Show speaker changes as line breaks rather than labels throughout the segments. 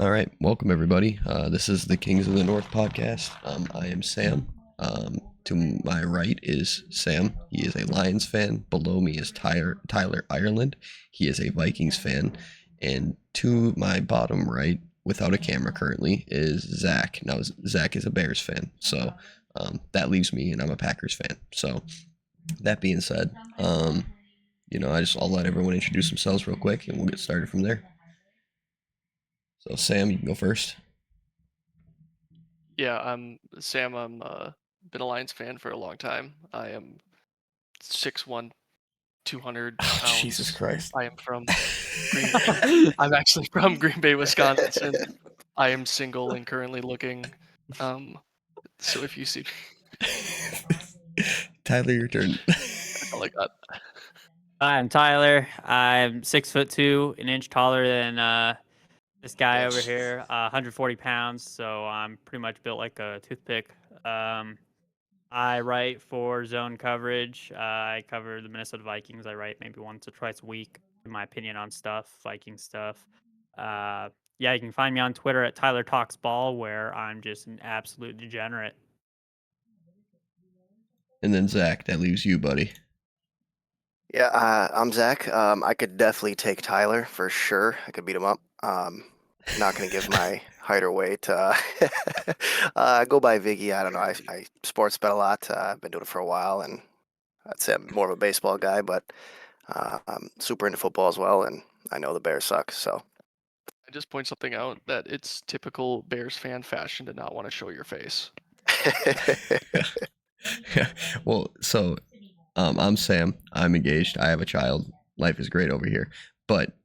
All right, welcome everybody. This is the Kings of the North podcast. I am Sam. To my right is Sam. He is a Lions fan. Below me is Tyler Ireland. He is a Vikings fan. And to my bottom right, without a camera currently, is Zack. Now, Zack is a Bears fan. So that leaves me, and I'm a Packers fan. So that being said, I'll let everyone introduce themselves real quick, and we'll get started from there. So Sam, you can go first.
Yeah, I'm Sam. I'm been a Lions fan for a long time. I am 6'1", 200
Oh, Jesus
pounds.
Christ.
I am from Green Bay. I'm actually from Green Bay, Wisconsin. I am single and currently looking. Um, so if you see,
Tyler, your turn.
that's all I got.
I'm Tyler. I'm 6'2", an inch taller than this guy over here, 140 pounds. So I'm pretty much built like a toothpick. I write for Zone Coverage. I cover the Minnesota Vikings. I write maybe once or twice a week, in my opinion on stuff, Viking stuff. Yeah, you can find me on Twitter at Tyler Talks Ball, where I'm just an absolute degenerate.
And then Zack, that leaves you, buddy.
Yeah, I'm Zack. I could definitely take Tyler for sure. I could beat him up. Not gonna give my height or weight. Go by Viggy. I don't know. I sports bet a lot. I've been doing it for a while, and I'd say I'm more of a baseball guy, but I'm super into football as well, and I know the Bears suck. So
I just point something out that it's typical Bears fan fashion to not want to show your face.
Well, so I'm Sam. I'm engaged. I have a child. Life is great over here. But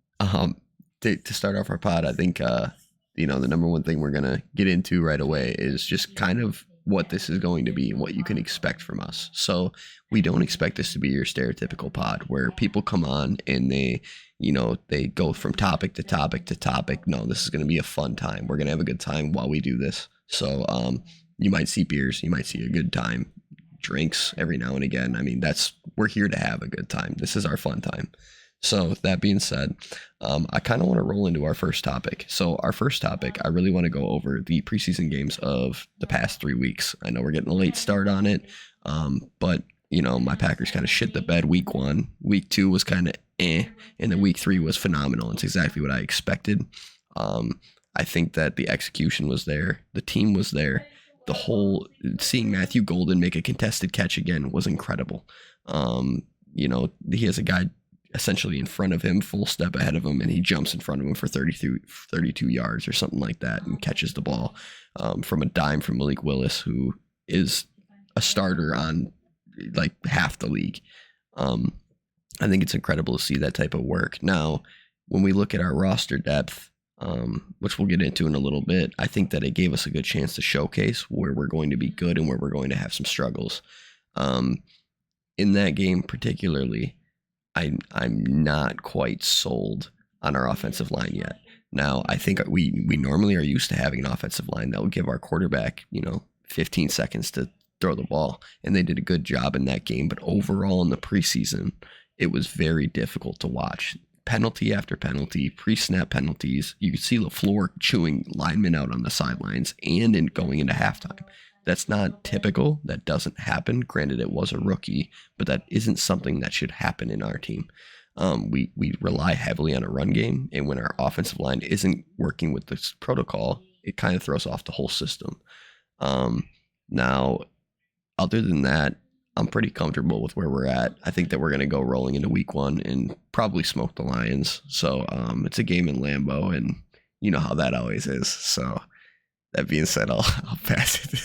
to start off our pod, I think the number one thing we're gonna get into right away is just kind of what this is going to be and what you can expect from us. So we don't expect this to be your stereotypical pod where people come on and they go from topic to topic to topic. No, this is going to be a fun time. We're going to have a good time while we do this. So you might see beers, you might see a good time, drinks every now and again. I mean, we're here to have a good time. This is our fun time. So that being said, I kind of want to roll into our first topic. So our first topic, I really want to go over the preseason games of the past 3 weeks. I know we're getting a late start on it, but my Packers kind of shit the bed week 1. Week 2 was kind of and then week 3 was phenomenal. It's exactly what I expected. I think that the execution was there. The team was there. Seeing Matthew Golden make a contested catch again was incredible. He has a guy essentially in front of him, full step ahead of him, and he jumps in front of him for 32 yards or something like that and catches the ball from a dime from Malik Willis, who is a starter on like half the league. I think it's incredible to see that type of work. Now, when we look at our roster depth, which we'll get into in a little bit, I think that it gave us a good chance to showcase where we're going to be good and where we're going to have some struggles. In that game particularly, I'm not quite sold on our offensive line yet. Now, I think we normally are used to having an offensive line that will give our quarterback, 15 seconds to throw the ball, and they did a good job in that game. But overall in the preseason, it was very difficult to watch. Penalty after penalty, pre-snap penalties. You could see LaFleur chewing linemen out on the sidelines and going into halftime. That's not typical. That doesn't happen. Granted, it was a rookie, but that isn't something that should happen in our team. We rely heavily on a run game, and when our offensive line isn't working with this protocol, it kind of throws off the whole system. Now, other than that, I'm pretty comfortable with where we're at. I think that we're going to go rolling into week 1 and probably smoke the Lions. So it's a game in Lambeau, and you know how that always is. So that being said, I'll pass it.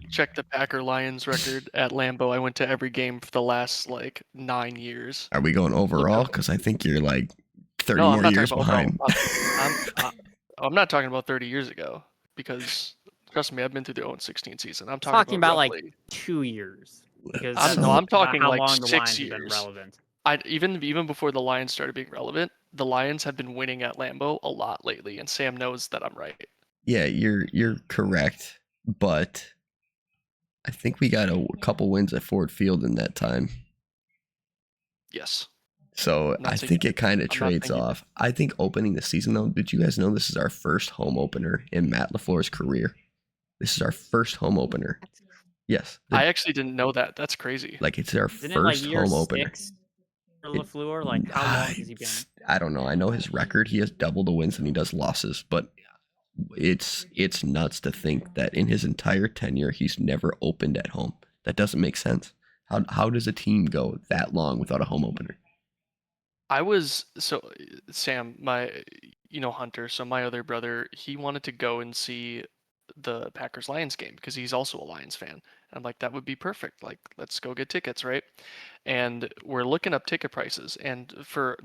Check the Packer Lions record at Lambeau. I went to every game for the last 9 years.
Are we going overall? Because I think you're 30 more years behind.
I'm not talking about 30 years ago, because trust me, I've been through the 0-16 season. I'm
talking about
roughly,
2 years.
Because I'm talking
how
like
long the
6
Lions
years.
have been relevant.
Even before the Lions started being relevant, the Lions have been winning at Lambeau a lot lately, and Sam knows that I'm right.
Yeah, you're correct, but I think we got a couple wins at Ford Field in that time.
Yes.
So
Not
I
saying
think it kind of
I'm not
trades
saying you
off. I think opening the season though, did you guys know this is our first home opener in Matt LaFleur's career? This is our first home opener. Yes,
I actually didn't know that. That's crazy.
like it's our
Isn't it like
first
year
home opener.
6 for
It-
LaFleur? Like, how long has he been?
I don't know. I know his record. He has double the wins than he does losses, but it's nuts to think that in his entire tenure he's never opened at home. That doesn't make sense. How does a team go that long without a home opener?
I was so Sam, Hunter. So my other brother, he wanted to go and see the Packers Lions game because he's also a Lions fan. And I'm like, that would be perfect. Like, let's go get tickets, right? And we're looking up ticket prices, and for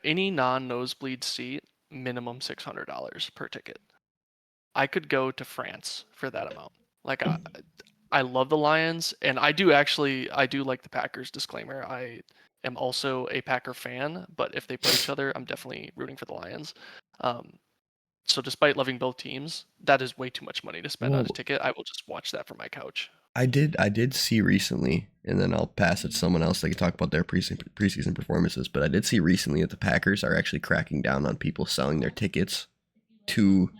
any non nosebleed seat, minimum $600 per ticket. I could go to France for that amount. Like I love the Lions, and I do like the Packers. Disclaimer: I am also a Packer fan, but if they play each other, I'm definitely rooting for the Lions. Um, so despite loving both teams, that is way too much money to spend on
Well,
a ticket. I will just watch that from my couch.
I did see recently, and then I'll pass it to someone else. They can talk about their preseason performances. But I did see recently that the Packers are actually cracking down on people selling their tickets to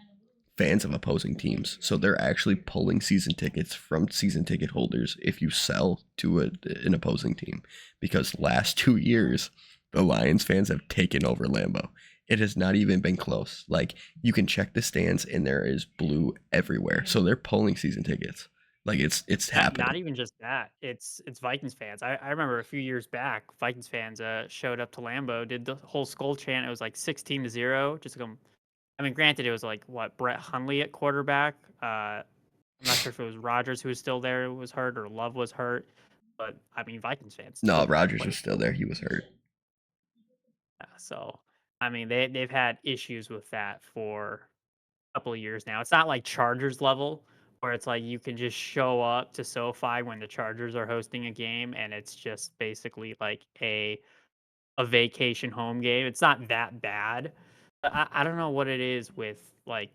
fans of opposing teams. So they're actually pulling season tickets from season ticket holders if you sell to an opposing team. Because last 2 years, the Lions fans have taken over Lambeau. It has not even been close. Like you can check the stands and there is blue everywhere. So they're pulling season tickets. Like it's
Not
happening.
even just that. It's Vikings fans. I remember a few years back, Vikings fans showed up to Lambeau, did the whole skull chant. It was like 16-0. Just to come. I mean, granted, it was like what Brett Hundley at quarterback. I'm not sure if it was Rodgers who was still there, who was hurt, or Love was hurt. But I mean, Vikings fans
No,
took that
Rogers was
place.
still there. He was hurt.
So I mean, they've had issues with that for a couple of years now. It's not like Chargers level where it's like you can just show up to SoFi when the Chargers are hosting a game and it's just basically like a vacation home game. It's not that bad. But I don't know what it is with like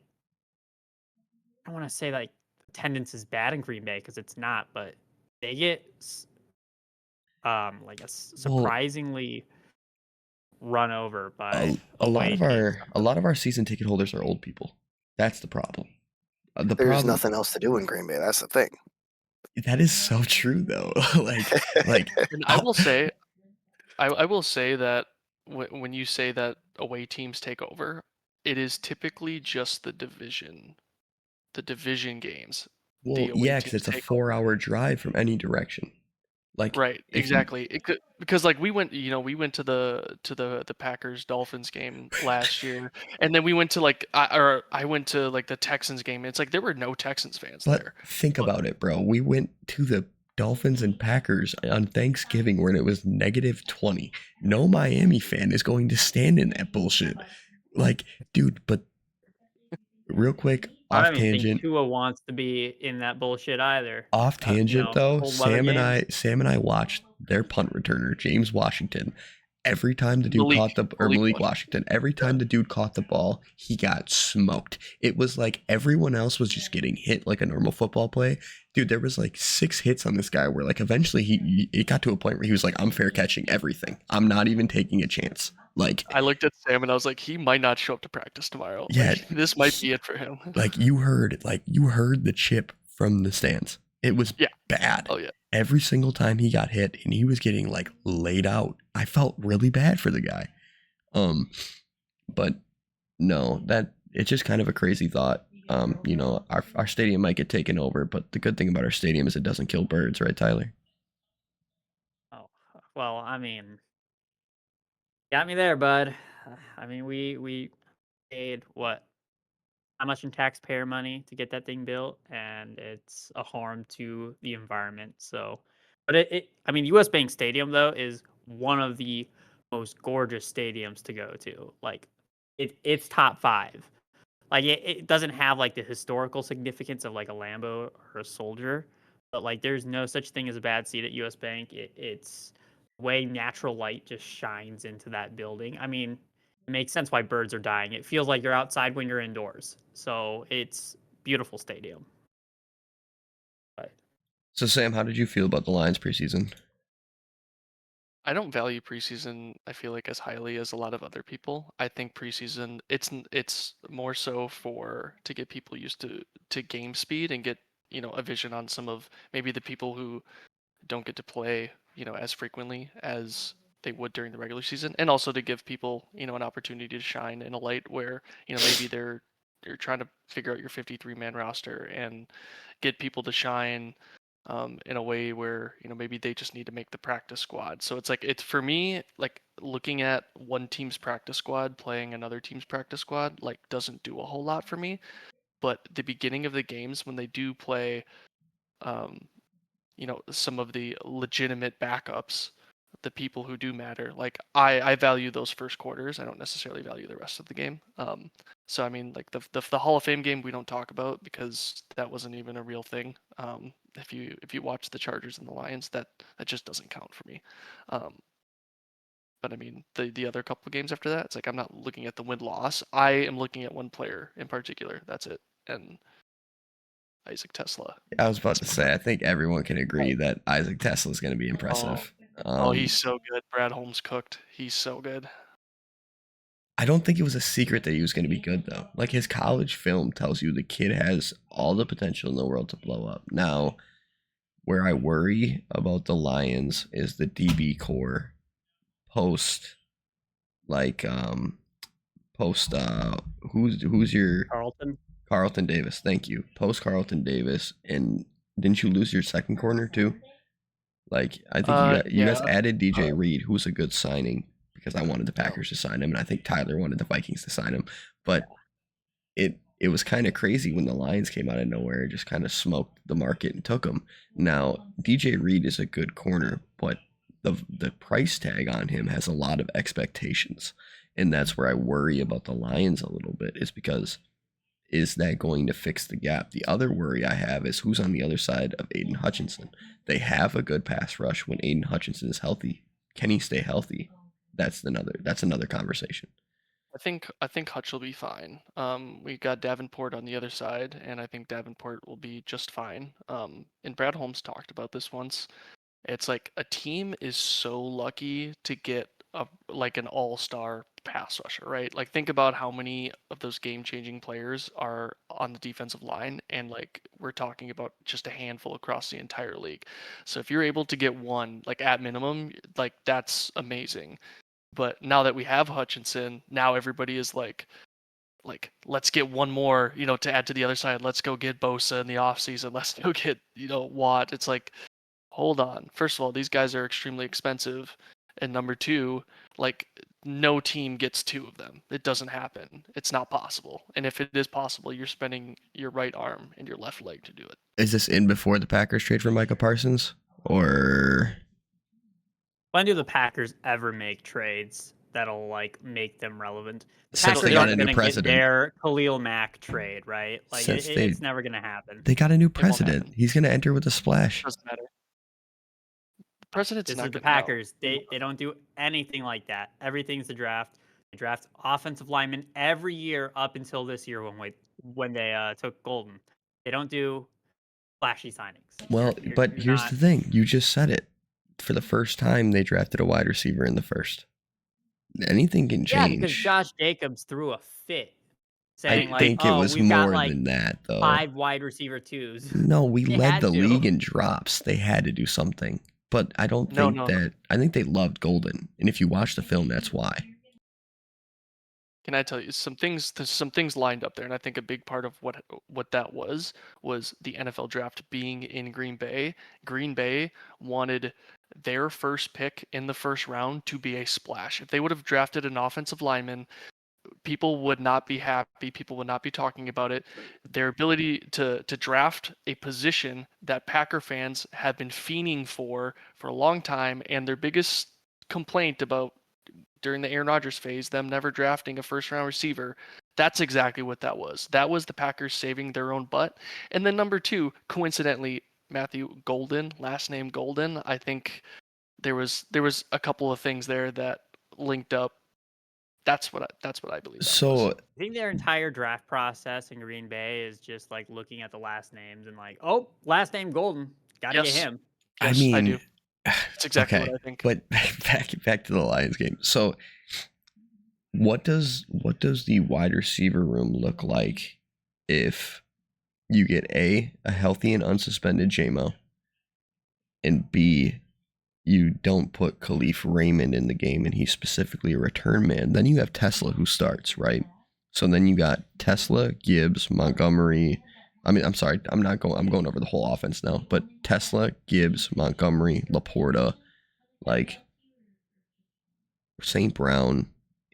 I don't want to say like attendance is bad in Green Bay because it's not, but they get like
Well,
surprisingly run over
a,
by
a lot
away
of
teams.
our season ticket holders are old people. That's the problem. The
There's
problem
nothing else to do in Green Bay. That's the thing.
that is so true though. like
And I
I'll-
will say, I will say that when you say that away teams take over, it is typically just the division games.
well,
The away
yeah, because
teams
it's a
take over.
4 hour drive from any direction. Like
Right,
if you
exactly. Because like we went to the Packers Dolphins game last year, and then we went to I went to like the Texans game. It's like there were no Texans fans
but
there.
think
But
about it, bro. We went to the Dolphins and Packers on Thanksgiving when it was -20. No Miami fan is going to stand in that bullshit. Like, dude, but real quick,
I
off
don't even think
tangent.
Tua wants to be in that bullshit either.
Off tangent though,
Cold weather games.
Sam and I watched their punt returner, James Washington. Every time the dude caught Malik Washington, every time the dude caught the ball, he got smoked. It was like everyone else was just getting hit like a normal football play. Dude, there was like 6 hits on this guy where like eventually it got to a point where he was like, I'm fair catching everything. I'm not even taking a chance. Like
I looked at Sam and I was like, he might not show up to practice tomorrow.
yeah,
Like, this might be it for him.
like you heard the chip from the stands. It was
Yeah.
bad.
Oh yeah.
Every single time he got hit and he was getting like laid out, I felt really bad for the guy. But no, that it's just kind of a crazy thought. Our stadium might get taken over, but the good thing about our stadium is it doesn't kill birds, right, Tyler?
Oh, well, I mean, got me there, bud. I mean, we paid what? How much in taxpayer money to get that thing built, and it's a harm to the environment. So, but I mean, U.S. Bank Stadium though is one of the most gorgeous stadiums to go to. Like, it's top 5. Like it doesn't have like the historical significance of like a Lambo or a Soldier, but like there's no such thing as a bad seat at US Bank. It's the way natural light just shines into that building. I mean, it makes sense why birds are dying. It feels like you're outside when you're indoors. So it's beautiful stadium. But
So Sam, how did you feel about the Lions preseason?
I don't value preseason, I feel like, as highly as a lot of other people. I think preseason it's more so for to get people used to game speed and get, a vision on some of maybe the people who don't get to play, as frequently as they would during the regular season, and also to give people, an opportunity to shine in a light where, maybe you're trying to figure out your 53-man roster and get people to shine in a way where, maybe they just need to make the practice squad. So it's like it's for me, like looking at one team's practice squad playing another team's practice squad like doesn't do a whole lot for me. But the beginning of the games when they do play um, some of the legitimate backups, the people who do matter, like I value those first quarters. I don't necessarily value the rest of the game. So I mean, like the Hall of Fame game we don't talk about because that wasn't even a real thing. If you watch the Chargers and the Lions, that just doesn't count for me. But I mean, the other couple of games after that, it's like I'm not looking at the win loss. I am looking at one player in particular. That's it. And Isaac Tesla.
I was about to say, I think everyone can agree that Isaac Tesla is going to be
Oh,
impressive.
he's so good. Brad Holmes cooked. He's so good.
I don't think it was a secret that he was going to be good, though. Like, his college film tells you the kid has all the potential in the world to blow up. Now, where I worry about the Lions is the DB core post, like, post, who's your
Carlton.
Davis? Thank you. Post Carlton Davis. And didn't you lose your second corner, too? Like, I think you guys
Yeah.
added DJ Reed, who's a good signing because I wanted the Packers to sign him, and I think Tyler wanted the Vikings to sign him. But it was kind of crazy when the Lions came out of nowhere and just kind of smoked the market and took him. Now, DJ Reed is a good corner, but the price tag on him has a lot of expectations, and that's where I worry about the Lions a little bit. Is because is that going to fix the gap? The other worry I have is who's on the other side of Aiden Hutchinson. They have a good pass rush when Aiden Hutchinson is healthy. Can he stay healthy? That's another conversation.
I think Hutch will be fine. We got Davenport on the other side, and I think Davenport will be just fine. And Brad Holmes talked about this once. It's like a team is so lucky to get like an all-star pass rusher, right? Like think about how many of those game-changing players are on the defensive line, and like we're talking about just a handful across the entire league. So if you're able to get one, like at minimum, like that's amazing. But now that we have Hutchinson, now everybody is like let's get one more, to add to the other side. Let's go get Bosa in the offseason. Let's go get, Watt. It's like, hold on. First of all, these guys are extremely expensive. And number two, like no team gets two of them. It doesn't happen. It's not possible. And if it is possible, you're spending your right arm and your left leg to do it.
Is this in before the Packers trade for Micah Parsons? Or
When do the Packers ever make trades that'll like make them relevant? The
Since
Packers
they got
aren't
a new
going to get
president.
their Khalil Mack trade, right? Like
Since
it's never going to happen.
they got a new
won't
president.
happen.
He's going to enter with a splash.
Doesn't matter. The president's
This
not
is the
gonna know.
Packers. They don't do anything like that. Everything's the draft. They draft offensive linemen every year up until this year when they took Golden. They don't do flashy signings.
Well, but
You're
here's
not,
the thing. You just said it. For the first time, they drafted a wide receiver in the first. Anything can
yeah, because
change.
Josh Jacobs threw a fit,
I
saying like,
think it
"Oh,
was
we've got
more
like
than that, though.
5 wide receiver twos."
No, we
They
led
had
the
to.
league in drops. They had to do something. But I don't
No,
think
no.
that. I think they loved Golden. And if you watch the film, that's why.
Can I tell you some things? There's some things lined up there, and I think a big part of what that was the NFL draft being in Green Bay. Green Bay wanted their first pick in the first round to be a splash. If they would have drafted an offensive lineman, people would not be happy. People would not be talking about it. Their ability to draft a position that Packer fans have been fiending for a long time, and their biggest complaint about during the Aaron Rodgers phase, them never drafting a first round receiver. That's exactly what that was. That was the Packers saving their own butt. And then number two, coincidentally, Matthew Golden, last name Golden. I think there was a couple of things there that linked up. That's what I believe.
So
I think their entire draft process in Green Bay is just like looking at the last names and like, oh, last name Golden, got to get
Yes.
him.
I
Yes,
mean,
I do. That's exactly
Okay,
what I think.
but back to the Lions game. So, what does the wide receiver room look like if you get a healthy and unsuspended JMO, and B, you don't put Khalif Raymond in the game and he's specifically a return man? Then you have Tesla who starts, right? So then you got Tesla, Gibbs, Montgomery. I mean, I'm sorry, I'm going over the whole offense now, but Tesla, Gibbs, Montgomery, Laporta, like St. Brown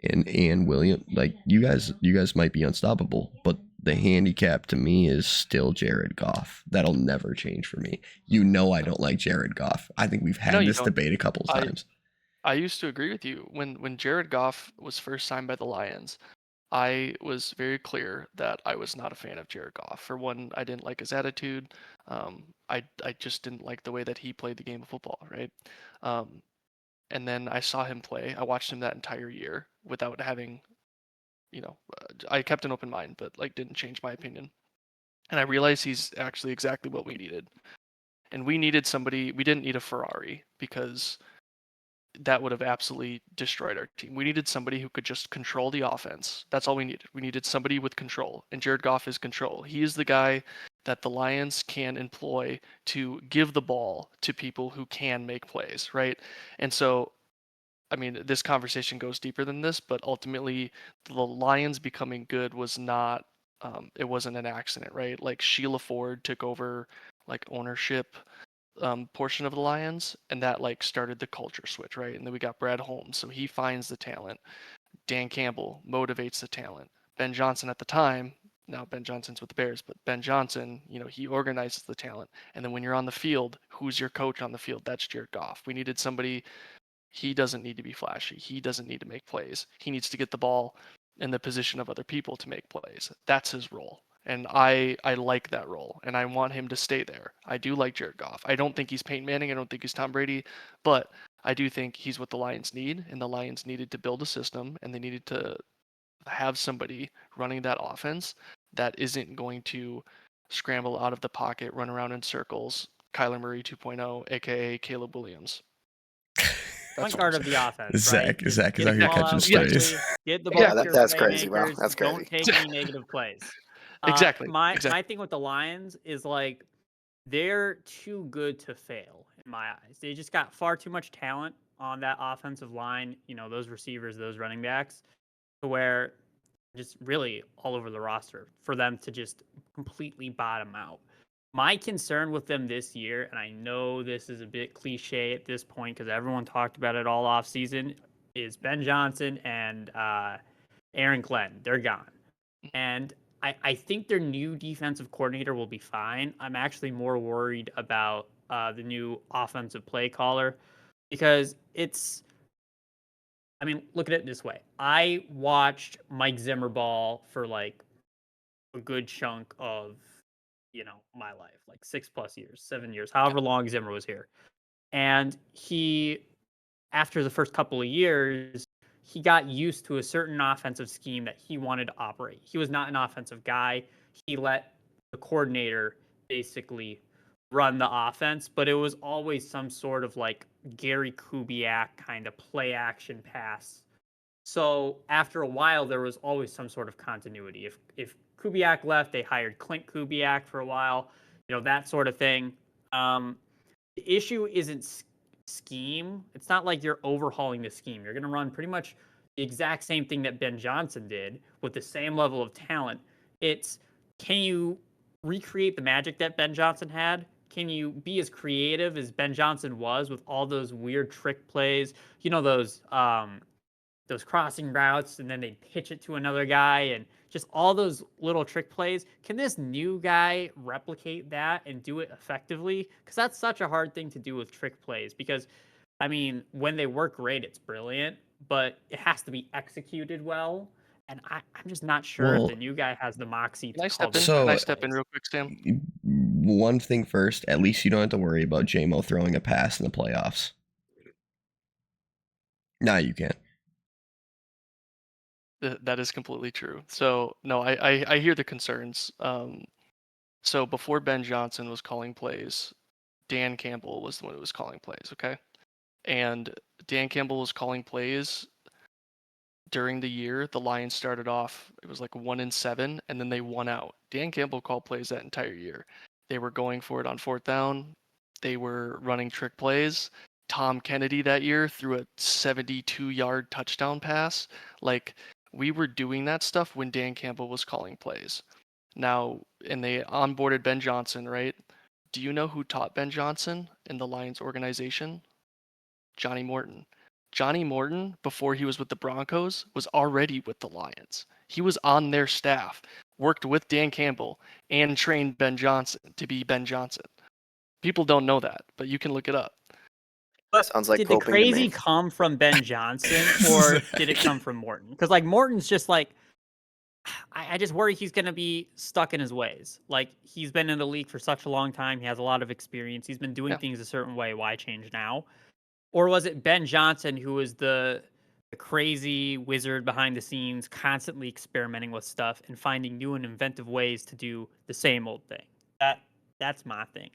and William, like you guys might be unstoppable, but the handicap to me is still Jared Goff. That'll never change for me. You know I don't like Jared Goff. I think we've
No,
had
you
this
don't.
debate a couple of
I
times.
I used to agree with you when Jared Goff was first signed by the Lions. I was very clear that I was not a fan of Jared Goff. For one, I didn't like his attitude. I just didn't like the way that he played the game of football, right? Um, and then I saw him play. I watched him that entire year without having, I kept an open mind, but like didn't change my opinion. And I realized he's actually exactly what we needed. And we needed somebody. We didn't need a Ferrari because that would have absolutely destroyed our team. We needed somebody who could just control the offense. That's all we needed. We needed somebody with control, and Jared Goff is control. He is the guy that the Lions can employ to give the ball to people who can make plays, right? And so, I mean, this conversation goes deeper than this, but ultimately, the Lions becoming good was not. It wasn't an accident, right? Like Sheila Ford took over like ownership portion of the Lions, and that like started the culture switch, right? And then we got Brad Holmes, so he finds the talent. Dan Campbell motivates the talent. Ben Johnson at the time, now Ben Johnson's with the Bears, but Ben Johnson, he organizes the talent. And then when you're on the field, who's your coach on the field? That's Jared Goff. We needed somebody. He doesn't need to be flashy. He doesn't need to make plays. He needs to get the ball in the position of other people to make plays. That's his role. And I like that role, and I want him to stay there. I do like Jared Goff. I don't think he's Peyton Manning. I don't think he's Tom Brady, but I do think he's what the Lions need, and the Lions needed to build a system, and they needed to have somebody running that offense that isn't going to scramble out of the pocket, run around in circles. Kyler Murray 2.0, aka Caleb Williams.
Point
That's what I'm
guard of
saying.
the offense, right?
Zach is
Just
out
get the
here
ball
catching
out
strays.
quickly, get the ball
Yeah,
to your
that's crazy, bro.
playmakers.
That's
Don't
crazy.
take any negative plays.
Exactly.
My
Exactly.
thing with the Lions is like they're too good to fail in my eyes. They just got far too much talent on that offensive line. Those receivers, those running backs, to where just really all over the roster for them to just completely bottom out. My concern with them this year, and I know this is a bit cliche at this point because everyone talked about it all off season, is Ben Johnson and Aaron Glenn. They're gone. And I think their new defensive coordinator will be fine. I'm actually more worried about the new offensive play caller because look at it this way. I watched Mike Zimmer ball for like a good chunk of, my life, like 6+ years, 7 years, however long Zimmer was here. And after the first couple of years, he got used to a certain offensive scheme that he wanted to operate. He was not an offensive guy. He let the coordinator basically run the offense, but it was always some sort of like Gary Kubiak kind of play action pass. So after a while, there was always some sort of continuity. If Kubiak left, they hired Clint Kubiak for a while, that sort of thing. The issue isn't scheme. It's not like you're overhauling the scheme. You're going to run pretty much the exact same thing that Ben Johnson did with the same level of talent. It's, can you recreate the magic that Ben Johnson had? Can you be as creative as Ben Johnson was with all those weird trick plays? Those crossing routes, and then they'd pitch it to another guy, and just all those little trick plays. Can this new guy replicate that and do it effectively? Because that's such a hard thing to do with trick plays. Because, when they work great, it's brilliant, but it has to be executed well. And I'm just not sure if
Well,
the new guy has the moxie
Can
to
I
call
step in?
those
Can
So-
I
trick
step in
plays.
real quick, Sam?
one thing first, at least you don't have to worry about JMO throwing a pass in the playoffs. Now you can.
That is completely true. So no, I hear the concerns. So before Ben Johnson was calling plays, Dan Campbell was the one who was calling plays. Okay, and Dan Campbell was calling plays during the year. The Lions started off, it was like 1-7, and then they won out. Dan Campbell called plays that entire year. They were going for it on fourth down. They were running trick plays. Tom Kennedy that year threw a 72-yard touchdown pass. Like, we were doing that stuff when Dan Campbell was calling plays. Now, and they onboarded Ben Johnson, right? Do you know who taught Ben Johnson in the Lions organization? Johnny Morton. Johnny Morton, before he was with the Broncos, was already with the Lions. He was on their staff, worked with Dan Campbell, and trained Ben Johnson to be Ben Johnson. People don't know that, but you can look it up.
But
Sounds like
did the
coping to me.
crazy come from Ben Johnson or did it
Zack.
come from Morton? Because like Morton's just like, I just worry he's gonna be stuck in his ways. Like he's been in the league for such a long time. He has a lot of experience. He's been doing
Yeah.
things a certain way. Why change now? Or was it Ben Johnson who was the crazy wizard behind the scenes, constantly experimenting with stuff and finding new and inventive ways to do the same old thing? That's my thing.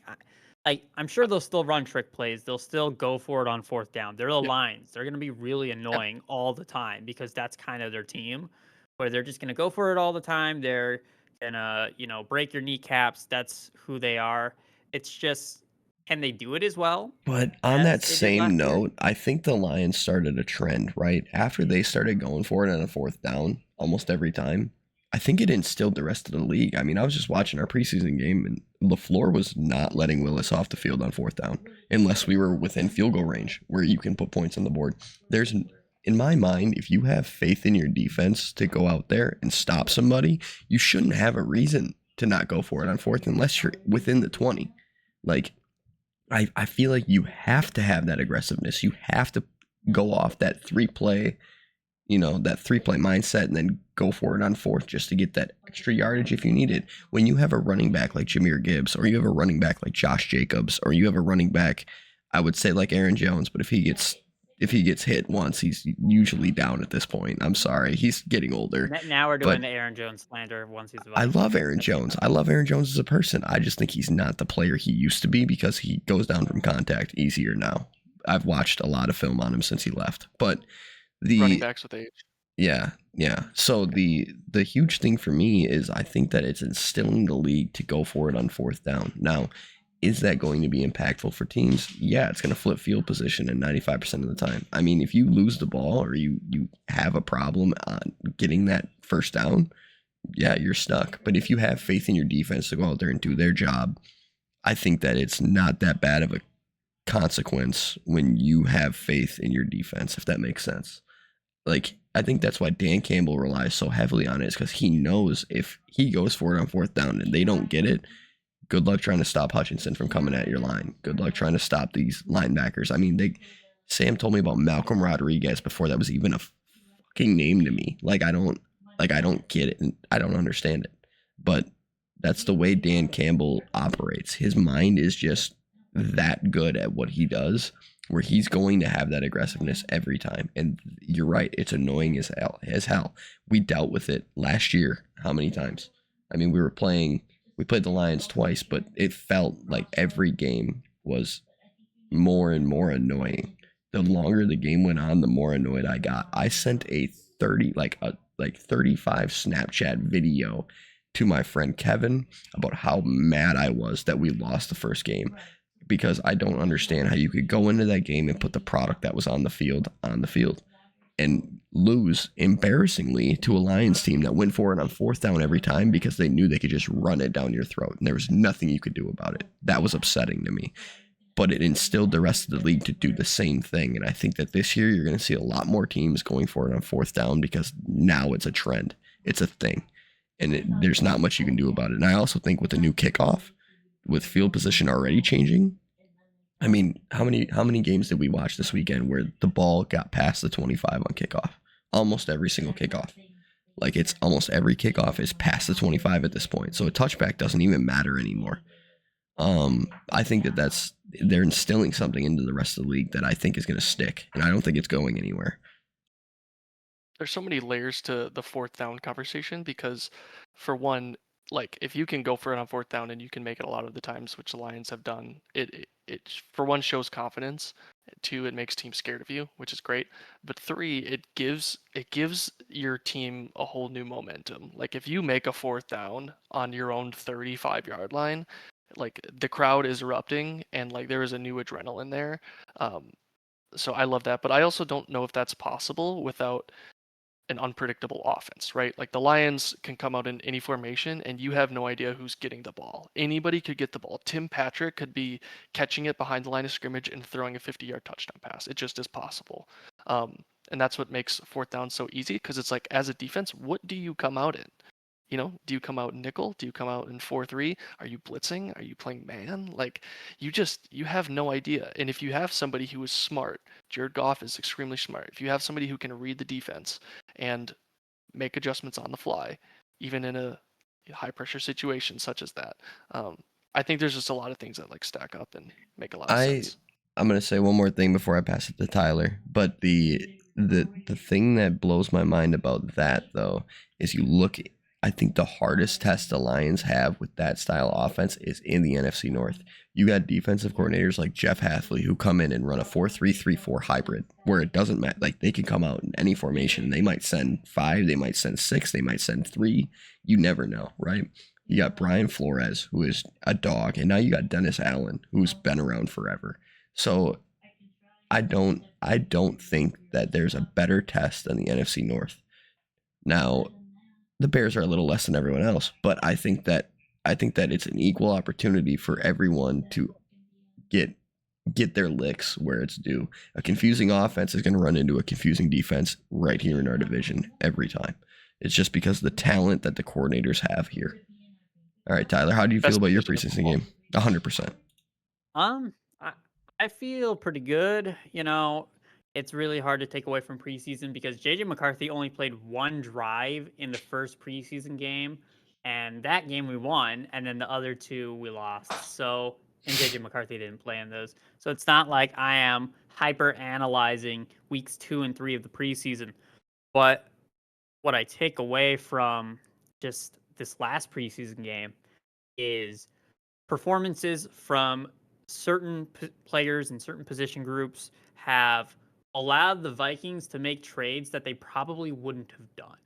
I'm sure they'll still run trick plays. They'll still go for it on fourth down. They're the
Yeah.
Lions. They're going to be really annoying all the time because that's kind of their team, where they're just going to go for it all the time. They're gonna, break your kneecaps. That's who they are. It's just, can they do it as well
But on
as
that
they did last
same
year?
note, I think the Lions started a trend, right? After they started going for it on a fourth down almost every time, I think it instilled the rest of the league. I mean, I was just watching our preseason game, and LaFleur was not letting Willis off the field on fourth down unless we were within field goal range where you can put points on the board. In my mind, if you have faith in your defense to go out there and stop somebody, you shouldn't have a reason to not go for it on fourth unless you're within the 20. Like, I feel like you have to have that aggressiveness. You have to go off that three play mindset and then go for it on fourth just to get that extra yardage if you need it. When you have a running back like Jahmyr Gibbs, or you have a running back like Josh Jacobs, or you have a running back, I would say like Aaron Jones, but if he gets hit once, he's usually down at this point. I'm sorry, he's getting older.
Now we're
But
doing the Aaron Jones slander once he's a
I
Viking.
love Aaron Jones. I love Aaron Jones as a person. I just think he's not the player he used to be because he goes down from contact easier now. I've watched a lot of film on him since he left. But
Running
the
backs with age.
yeah. So the huge thing for me is I think that it's instilling the league to go for it on fourth down. Now, is that going to be impactful for teams? Yeah, it's going to flip field position in 95% of the time. I mean, if you lose the ball or you have a problem on getting that first down, yeah, you're stuck. But if you have faith in your defense to go out there and do their job, I think that it's not that bad of a consequence when you have faith in your defense, if that makes sense. Like, I think that's why Dan Campbell relies so heavily on it, is because he knows if he goes for it on fourth down and they don't get it, good luck trying to stop Hutchinson from coming at your line. Good luck trying to stop these linebackers. I mean, Sam told me about Malcolm Rodriguez before that was even a fucking name to me. I don't get it and I don't understand it. But that's the way Dan Campbell operates. His mind is just that good at what he does, where he's going to have that aggressiveness every time. And you're right, it's annoying as hell. We dealt with it last year. How many times? I mean, we played the Lions twice, but it felt like every game was more and more annoying. The longer the game went on, the more annoyed I got. I sent a 35 Snapchat video to my friend Kevin about how mad I was that we lost the first game, because I don't understand how you could go into that game and put the product that was on the field and lose embarrassingly to a Lions team that went for it on fourth down every time because they knew they could just run it down your throat and there was nothing you could do about it. That was upsetting to me. But it instilled the rest of the league to do the same thing. And I think that this year you're going to see a lot more teams going for it on fourth down because now it's a trend. It's a thing. And there's not much you can do about it. And I also think with the new kickoff, with field position already changing, I mean, how many games did we watch this weekend where the ball got past the 25 on kickoff? Almost every single kickoff. Like, it's almost every kickoff is past the 25 at this point. So a touchback doesn't even matter anymore. I think they're instilling something into the rest of the league that I think is going to stick, and I don't think it's going anywhere.
There's so many layers to the fourth down conversation because, for one, like if you can go for it on fourth down and you can make it a lot of the times, which the Lions have done, it for one shows confidence, two it makes teams scared of you, which is great, but three it gives your team a whole new momentum. Like if you make a fourth down on your own 35-yard line, like the crowd is erupting and like there is a new adrenaline there. Um, so I love that, but I also don't know if that's possible without an unpredictable offense, right? Like the Lions can come out in any formation and you have no idea who's getting the ball. Anybody could get the ball. Tim Patrick could be catching it behind the line of scrimmage and throwing a 50-yard touchdown pass. It just is possible. And that's what makes fourth down so easy because it's like, as a defense, what do you come out in? You know, do you come out in nickel? Do you come out in 4-3? Are you blitzing? Are you playing man? Like, you have no idea. And if you have somebody who is smart, Jared Goff is extremely smart. If you have somebody who can read the defense and make adjustments on the fly, even in a high pressure situation such as that, I think there's just a lot of things that like stack up and make a lot of sense.
I'm gonna say one more thing before I pass it to Tyler. But the thing that blows my mind about that though is you look. I think the hardest test the Lions have with that style of offense is in the NFC North. You got defensive coordinators like Jeff Hafley who come in and run a 4-3-3-4 hybrid where it doesn't matter. Like they can come out in any formation. They might send 5, they might send 6, they might send 3. You never know, right? You got Brian Flores, who is a dog, and now you got Dennis Allen, who's been around forever. So I don't think that there's a better test than the NFC North. Now, the Bears are a little less than everyone else, but I think that it's an equal opportunity for everyone to get their licks where it's due. A confusing offense is going to run into a confusing defense right here in our division every time. It's just because of the talent that the coordinators have here. All right, Tyler, how do you feel
Best
about your
division of
preseason game? 100%.
I, I feel pretty good. You know, it's really hard to take away from preseason because JJ McCarthy only played one drive in the first preseason game, and that game we won, and then the other two we lost. So, and JJ McCarthy didn't play in those. So it's not like I am hyper analyzing weeks 2 and 3 of the preseason. But what I take away from just this last preseason game is performances from certain players and certain position groups have allowed the Vikings to make trades that they probably wouldn't have done.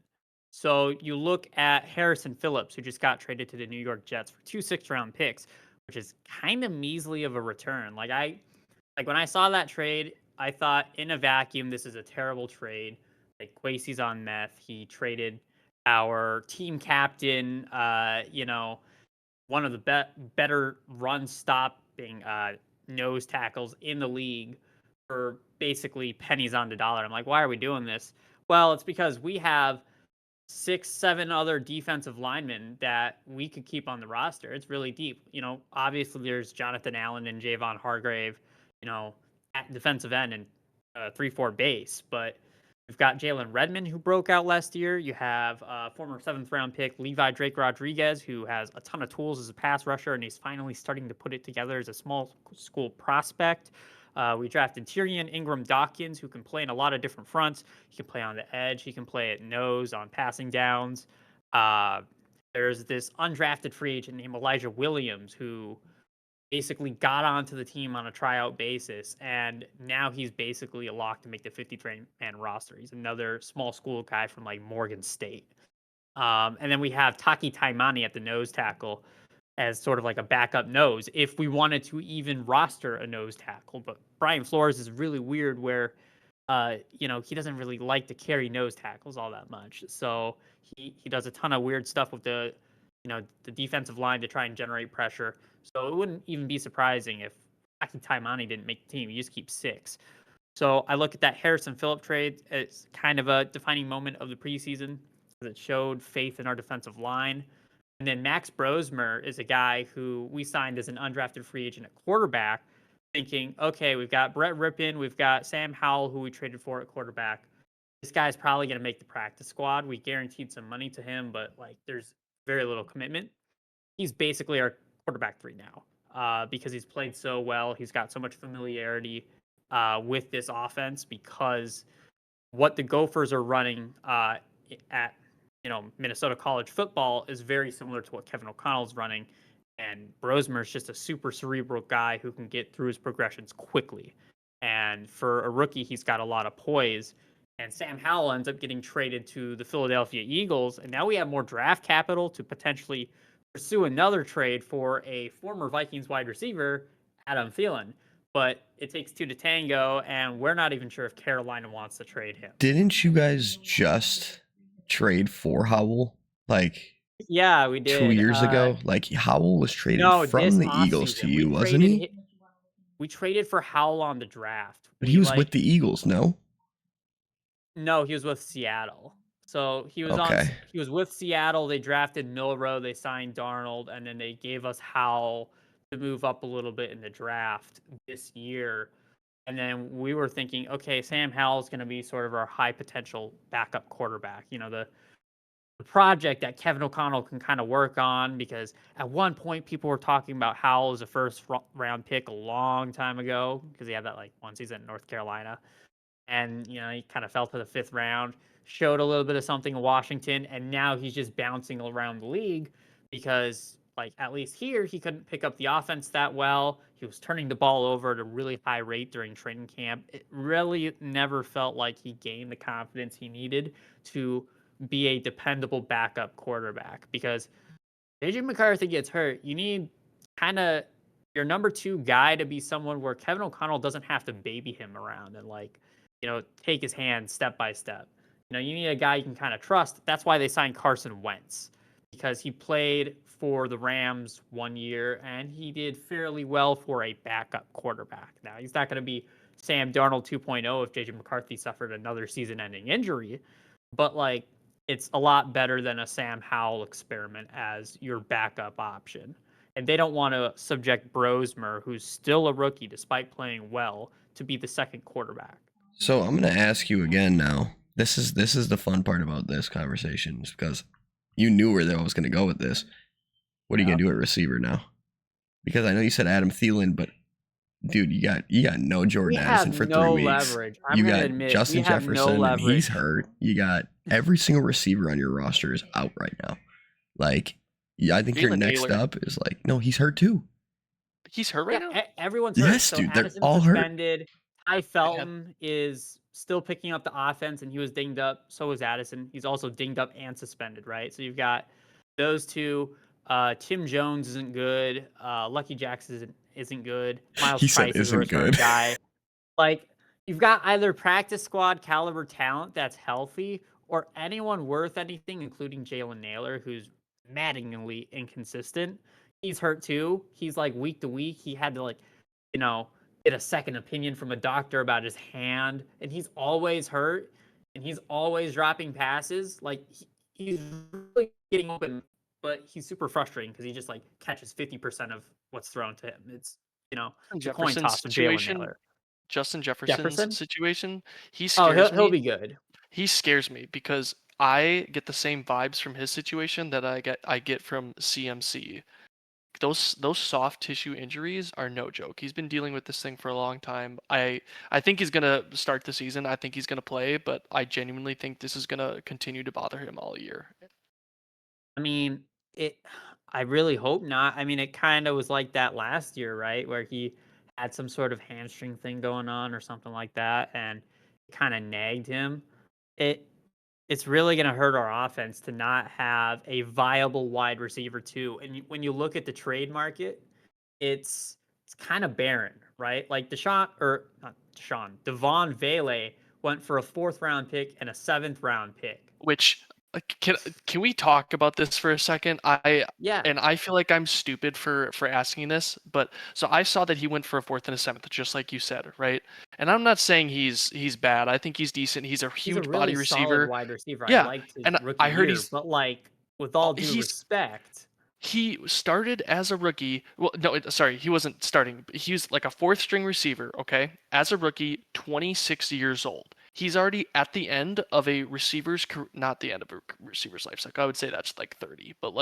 So you look at Harrison Phillips, who just got traded to the New York Jets for 2 6th-round picks, which is kind of measly of a return. Like when I saw that trade, I thought in a vacuum, this is a terrible trade. Like Quasey's on meth. He traded our team captain, one of the better run stopping nose tackles in the league for basically pennies on the dollar. I'm like, why are we doing this? Well, it's because we have 6, 7 other defensive linemen that we could keep on the roster. It's really deep. You know, obviously there's Jonathan Allen and Javon Hargrave, at defensive end and 3-4 base, but we've got Jalen Redmond, who broke out last year. You have former 7th-round pick Levi Drake Rodriguez, who has a ton of tools as a pass rusher, and he's finally starting to put it together as a small school prospect. We drafted Tyrion Ingram Dawkins, who can play in a lot of different fronts. He can play on the edge. He can play at nose on passing downs. There's this undrafted free agent named Elijah Williams, who basically got onto the team on a tryout basis, and now he's basically a lock to make the 53-man roster. He's another small school guy from like Morgan State. And then we have Taki Taimani at the nose tackle as sort of like a backup nose if we wanted to even roster a nose tackle. But Brian Flores is really weird where, he doesn't really like to carry nose tackles all that much. So he does a ton of weird stuff with the defensive line to try and generate pressure. So it wouldn't even be surprising if Taki Taimani didn't make the team. He just keeps 6. So I look at that Harrison Phillip trade as kind of a defining moment of the preseason because it showed faith in our defensive line. And then Max Brosmer is a guy who we signed as an undrafted free agent at quarterback, thinking, okay, we've got Brett Rippon, we've got Sam Howell, who we traded for at quarterback. This guy's probably going to make the practice squad. We guaranteed some money to him, but like there's very little commitment. He's basically our quarterback 3 now because he's played so well. He's got so much familiarity with this offense because what the Gophers are running at Minnesota college football is very similar to what Kevin O'Connell's running. And Brosmer is just a super cerebral guy who can get through his progressions quickly. And for a rookie, he's got a lot of poise. And Sam Howell ends up getting traded to the Philadelphia Eagles. And now we have more draft capital to potentially pursue another trade for a former Vikings wide receiver, Adam Thielen. But it takes two to tango, and we're not even sure if Carolina wants to trade him.
Didn't you guys just trade for Howell like
Yeah, we did.
2 years ago? Like Howell was traded
No,
from
this
the Eagles to
offseason,
you, wasn't he?
We traded for Howell on the draft.
But he was with the Eagles, no?
No, he was with Seattle. So he was
Okay.
he was with Seattle. They drafted Milrow, they signed Darnold, and then they gave us Howell to move up a little bit in the draft this year. And then we were thinking, okay, Sam Howell's going to be sort of our high potential backup quarterback. The project that Kevin O'Connell can kind of work on, because at one point people were talking about Howell as a first round pick a long time ago because he had that like one season in North Carolina. And, he kind of fell to the 5th round, showed a little bit of something in Washington, and now he's just bouncing around the league because, like, at least here, he couldn't pick up the offense that well. He was turning the ball over at a really high rate during training camp. It really never felt like he gained the confidence he needed to be a dependable backup quarterback, because JJ McCarthy gets hurt. You need kind of your number 2 guy to be someone where Kevin O'Connell doesn't have to baby him around and take his hand step by step. You need a guy you can kind of trust. That's why they signed Carson Wentz, because he played for the Rams 1 year and he did fairly well for a backup quarterback. Now, he's not going to be Sam Darnold 2.0 if JJ McCarthy suffered another season-ending injury, but it's a lot better than a Sam Howell experiment as your backup option. And they don't want to subject Brosmer, who's still a rookie despite playing well, to be the second quarterback.
So I'm gonna ask you again now. This is the fun part about this conversation, is because you knew where I was gonna go with this. What are you gonna do at receiver now? Because I know you said Adam Thielen, but dude, you got no Jordan Addison for 3 weeks.
Leverage. I'm
you
gonna
got
admit,
Justin
we have
Jefferson,
no
and he's
leverage.
hurt. You got every single receiver on your roster is out right now. Like, yeah, I think your
Jalen
next
Naylor.
up is no, he's hurt too.
He's hurt right now?
Everyone's hurt.
Yes,
So
dude, they're
Addison's
all hurt.
suspended. Ty Felton is still picking up the offense, and he was dinged up. So was Addison. He's also dinged up and suspended, right? So you've got those two. Tim Jones isn't good. Lucky Jackson isn't good. Miles
He said
Price is a
isn't
return
good.
guy. You've got either practice squad caliber talent that's healthy, or anyone worth anything, including Jalen Naylor, who's maddeningly inconsistent. He's hurt too. He's week to week. He had to get a second opinion from a doctor about his hand, and he's always hurt, and he's always dropping passes. He's really getting open, but he's super frustrating because he just catches 50% of what's thrown to him. It's the coin toss of Jalen Naylor.
Justin Jefferson's situation, he
Oh,
scares
he'll
me.
be good.
He scares me because I get the same vibes from his situation that I get from CMC. Those soft tissue injuries are no joke. He's been dealing with this thing for a long time. I think he's gonna start the season. I think he's gonna play, but I genuinely think this is gonna continue to bother him all year.
I mean, I really hope not. I mean, it kind of was like that last year, right? Where he had some sort of hamstring thing going on or something like that, and it kind of nagged him. It's really going to hurt our offense to not have a viable wide receiver too. And when you look at the trade market, it's kind of barren, right? Devon Vele went for a 4th round pick and a 7th round pick.
Which can we talk about this for a second?
Yeah.
And I feel like I'm stupid for asking this, but so I saw that he went for a 4th and a 7th, just like you said, right? And I'm not saying he's bad. I think he's decent. He's a huge
really
body receiver,
wide receiver.
Yeah,
I liked his
and
rookie
I heard
year,
he's
but with all due respect,
he started as a rookie. Well, no, sorry, he wasn't starting. He was like a 4th string receiver, okay? As a rookie, 26 years old. He's already at the end of a receiver's not the end of a receiver's life cycle. I would say that's 30, but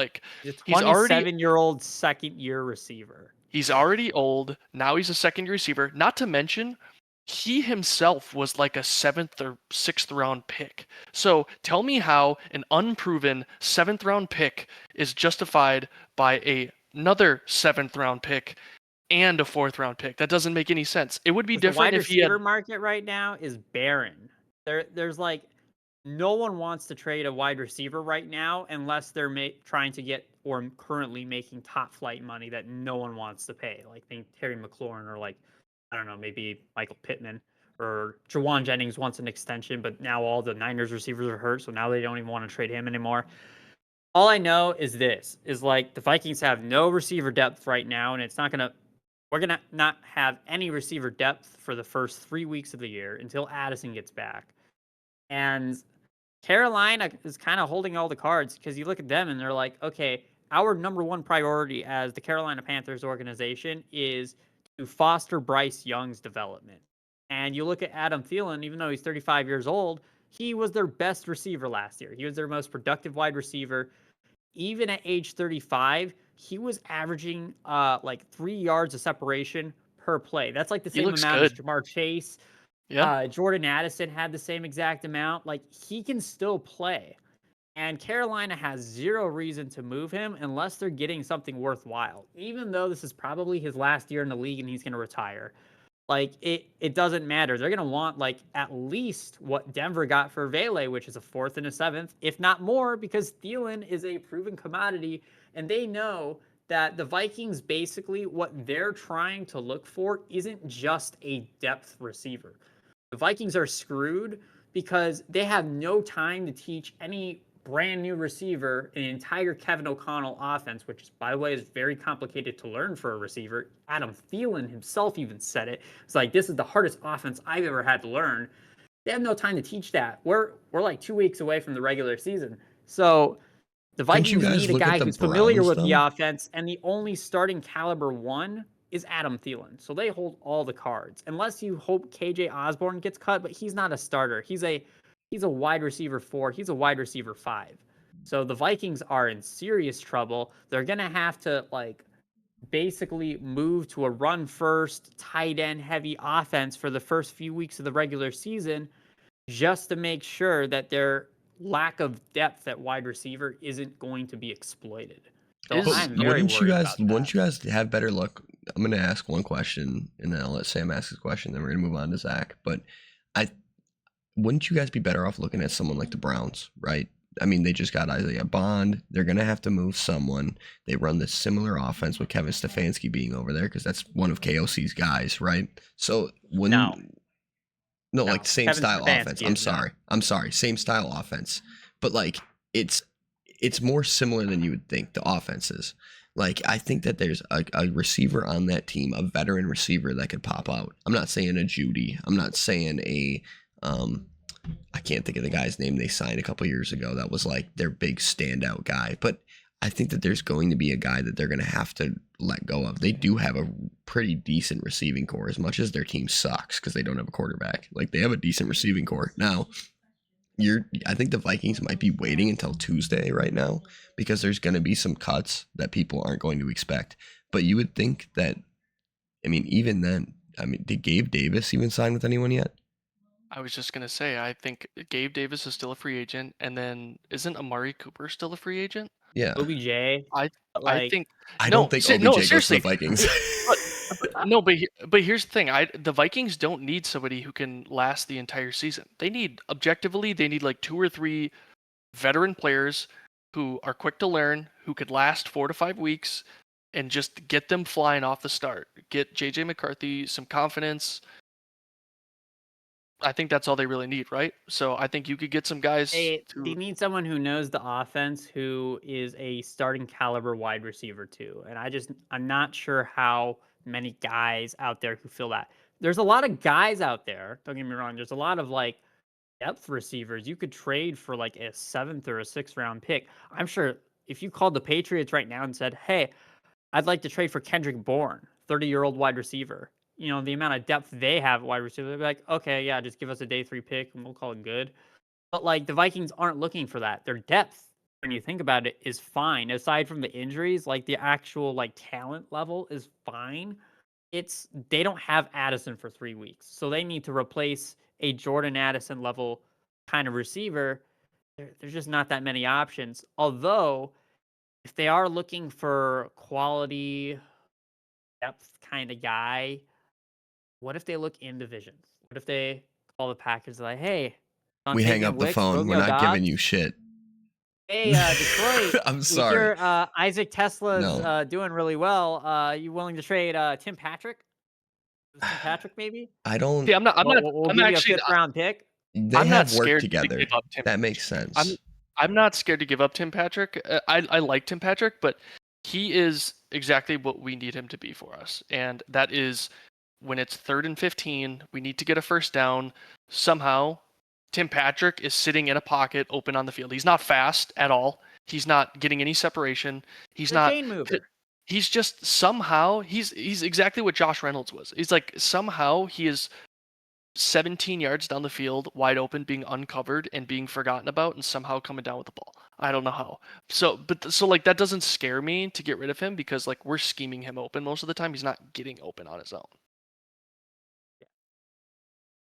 he's a 27-year-old second-year receiver.
He's already old. Now he's a second-year receiver. Not to mention, he himself was like a 7th or 6th round pick. So tell me how an unproven 7th round pick is justified by another 7th round pick and a 4th round pick. That doesn't make any sense. It would be
'Cause the
different
wide
if he had.
receiver market right now is barren. There's like no one wants to trade a wide receiver right now unless they're trying to get or currently making top flight money that no one wants to pay. Like think Terry McLaurin or like I don't know, maybe Michael Pittman or Jawan Jennings wants an extension, but now all the Niners receivers are hurt, so now they don't even want to trade him anymore. All I know is this is like the Vikings have no receiver depth right now, and it's not gonna we're gonna not have any receiver depth for the first 3 weeks of the year until Addison gets back. And Carolina is kind of holding all the cards because you look at them and they're like, okay, our number one priority as the Carolina Panthers organization is to foster Bryce Young's development. And you look at Adam Thielen, even though he's 35 years old, he was their best receiver last year. He was their most productive wide receiver. Even at age 35, he was averaging like 3 yards of separation per play. That's like the
He
same
looks
amount as
good.
Jamar Chase.
Yeah.
Jordan Addison had the same exact amount. Like he can still play. And Carolina has zero reason to move him unless they're getting something worthwhile. Even though this is probably his last year in the league and he's going to retire. Like it doesn't matter. They're gonna want like at least what Denver got for Vele, which is a 4th and a 7th, if not more, because Thielen is a proven commodity, and they know that the Vikings basically what they're trying to look for isn't just a depth receiver. The Vikings are screwed because they have no time to teach any brand new receiver an entire Kevin O'Connell offense, which, by the way, is very complicated to learn for a receiver. Adam Thielen himself even said it. It's like, this is the hardest offense I've ever had to learn. They have no time to teach that. We're like 2 weeks away from the regular season. So the
Don't you
Vikings
guys
need a
look at
guy
the
who's familiar
Browns
with the
though?
offense, and the only starting caliber one is Adam Thielen. So they hold all the cards. Unless you hope KJ Osborne gets cut, but he's not a starter. He's a wide receiver 4. He's a wide receiver 5. So the Vikings are in serious trouble. They're going to have to like basically move to a run first, tight end heavy offense for the first few weeks of the regular season just to make sure that their lack of depth at wide receiver isn't going to be exploited. So
But
Is
I'm very worried about that.
wouldn't you guys have better luck? I'm gonna ask one question and then I'll let Sam ask his question, then we're gonna move on to Zach. But I wouldn't you guys be better off looking at someone like the Browns, right? I mean, they just got Isaiah Bond. They're gonna have to move someone. They run this similar offense with Kevin Stefanski being over there because that's one of KOC's guys, right? So
No.
no,
No,
like same
Kevin
style offense.
Stefanski
I'm
is not.
sorry. I'm sorry. Same style offense. But like it's more similar than you would think, the offenses. Like I think that there's a receiver on that team, a veteran receiver that could pop out. I'm not saying a Judy. I'm not saying a I can't think of the guy's name they signed a couple years ago that was like their big standout guy. But I think that there's going to be a guy that they're going to have to let go of. They do have a pretty decent receiving core, as much as their team sucks because they don't have a quarterback. Like they have a decent receiving core. Now, I think the Vikings might be waiting until Tuesday right now because there's going to be some cuts that people aren't going to expect. But you would think that, I mean, even then, I mean, did Gabe Davis even sign with anyone yet?
I was just gonna say, I think Gabe Davis is still a free agent, and then isn't Amari Cooper still a free agent?
Yeah.
OBJ,
I
like
think
I
no,
don't think
no,
OBJ goes to the
seriously.
Vikings.
But, no, but here's the thing. The Vikings don't need somebody who can last the entire season. They need objectively, they need like 2 or 3 veteran players who are quick to learn, who could last 4 to 5 weeks, and just get them flying off the start. Get JJ McCarthy some confidence. I think that's all they really need, right? So I think you could get some guys
they
to.
need someone who knows the offense, who is a starting caliber wide receiver too. And I'm not sure how many guys out there who feel that. There's a lot of guys out there. Don't get me wrong. There's a lot of like depth receivers you could trade for like a 7th or a 6th round pick. I'm sure if you called the Patriots right now and said, "Hey, I'd like to trade for Kendrick Bourne, 30-year-old wide receiver." You know, the amount of depth they have at wide receiver, they'd be like, "Okay, yeah, just give us a day 3 pick and we'll call it good." But like the Vikings aren't looking for that. Their depth, when you think about it, is fine. Aside from the injuries, like the actual like talent level is fine. they don't have Addison for 3 weeks, so they need to replace a Jordan Addison level kind of receiver. There's just not that many options. Although, if they are looking for quality depth kind of guy, what if they look in divisions? What if they call the Packers like, "Hey, on
We hang
taking
up the
Wicks,
phone. We're
Romeo
not giving you
Dobbs.
shit.
Hey, Detroit,
I'm
we
sorry.
hear Isaac Tesla's
No,
doing really well. You willing to trade Tim Patrick? Tim Patrick, maybe?
I
See,
don't.
We'll
I'm
give you a
actually,
5th-round pick."
They
I'm not
have worked
scared to give
together.
up Tim.
That makes
I'm
sense.
I'm not scared to give up Tim Patrick. I like Tim Patrick, but he is exactly what we need him to be for us, and that is when it's 3rd and 15, we need to get a first down. Somehow, Tim Patrick is sitting in a pocket, open on the field. He's not fast at all. He's not getting any separation. He's
The
not.
chain mover.
He's just somehow he's exactly what Josh Reynolds was. He's like somehow he is 17 yards down the field, wide open, being uncovered and being forgotten about, and somehow coming down with the ball. I don't know how. So like that doesn't scare me to get rid of him because like we're scheming him open most of the time. He's not getting open on his own.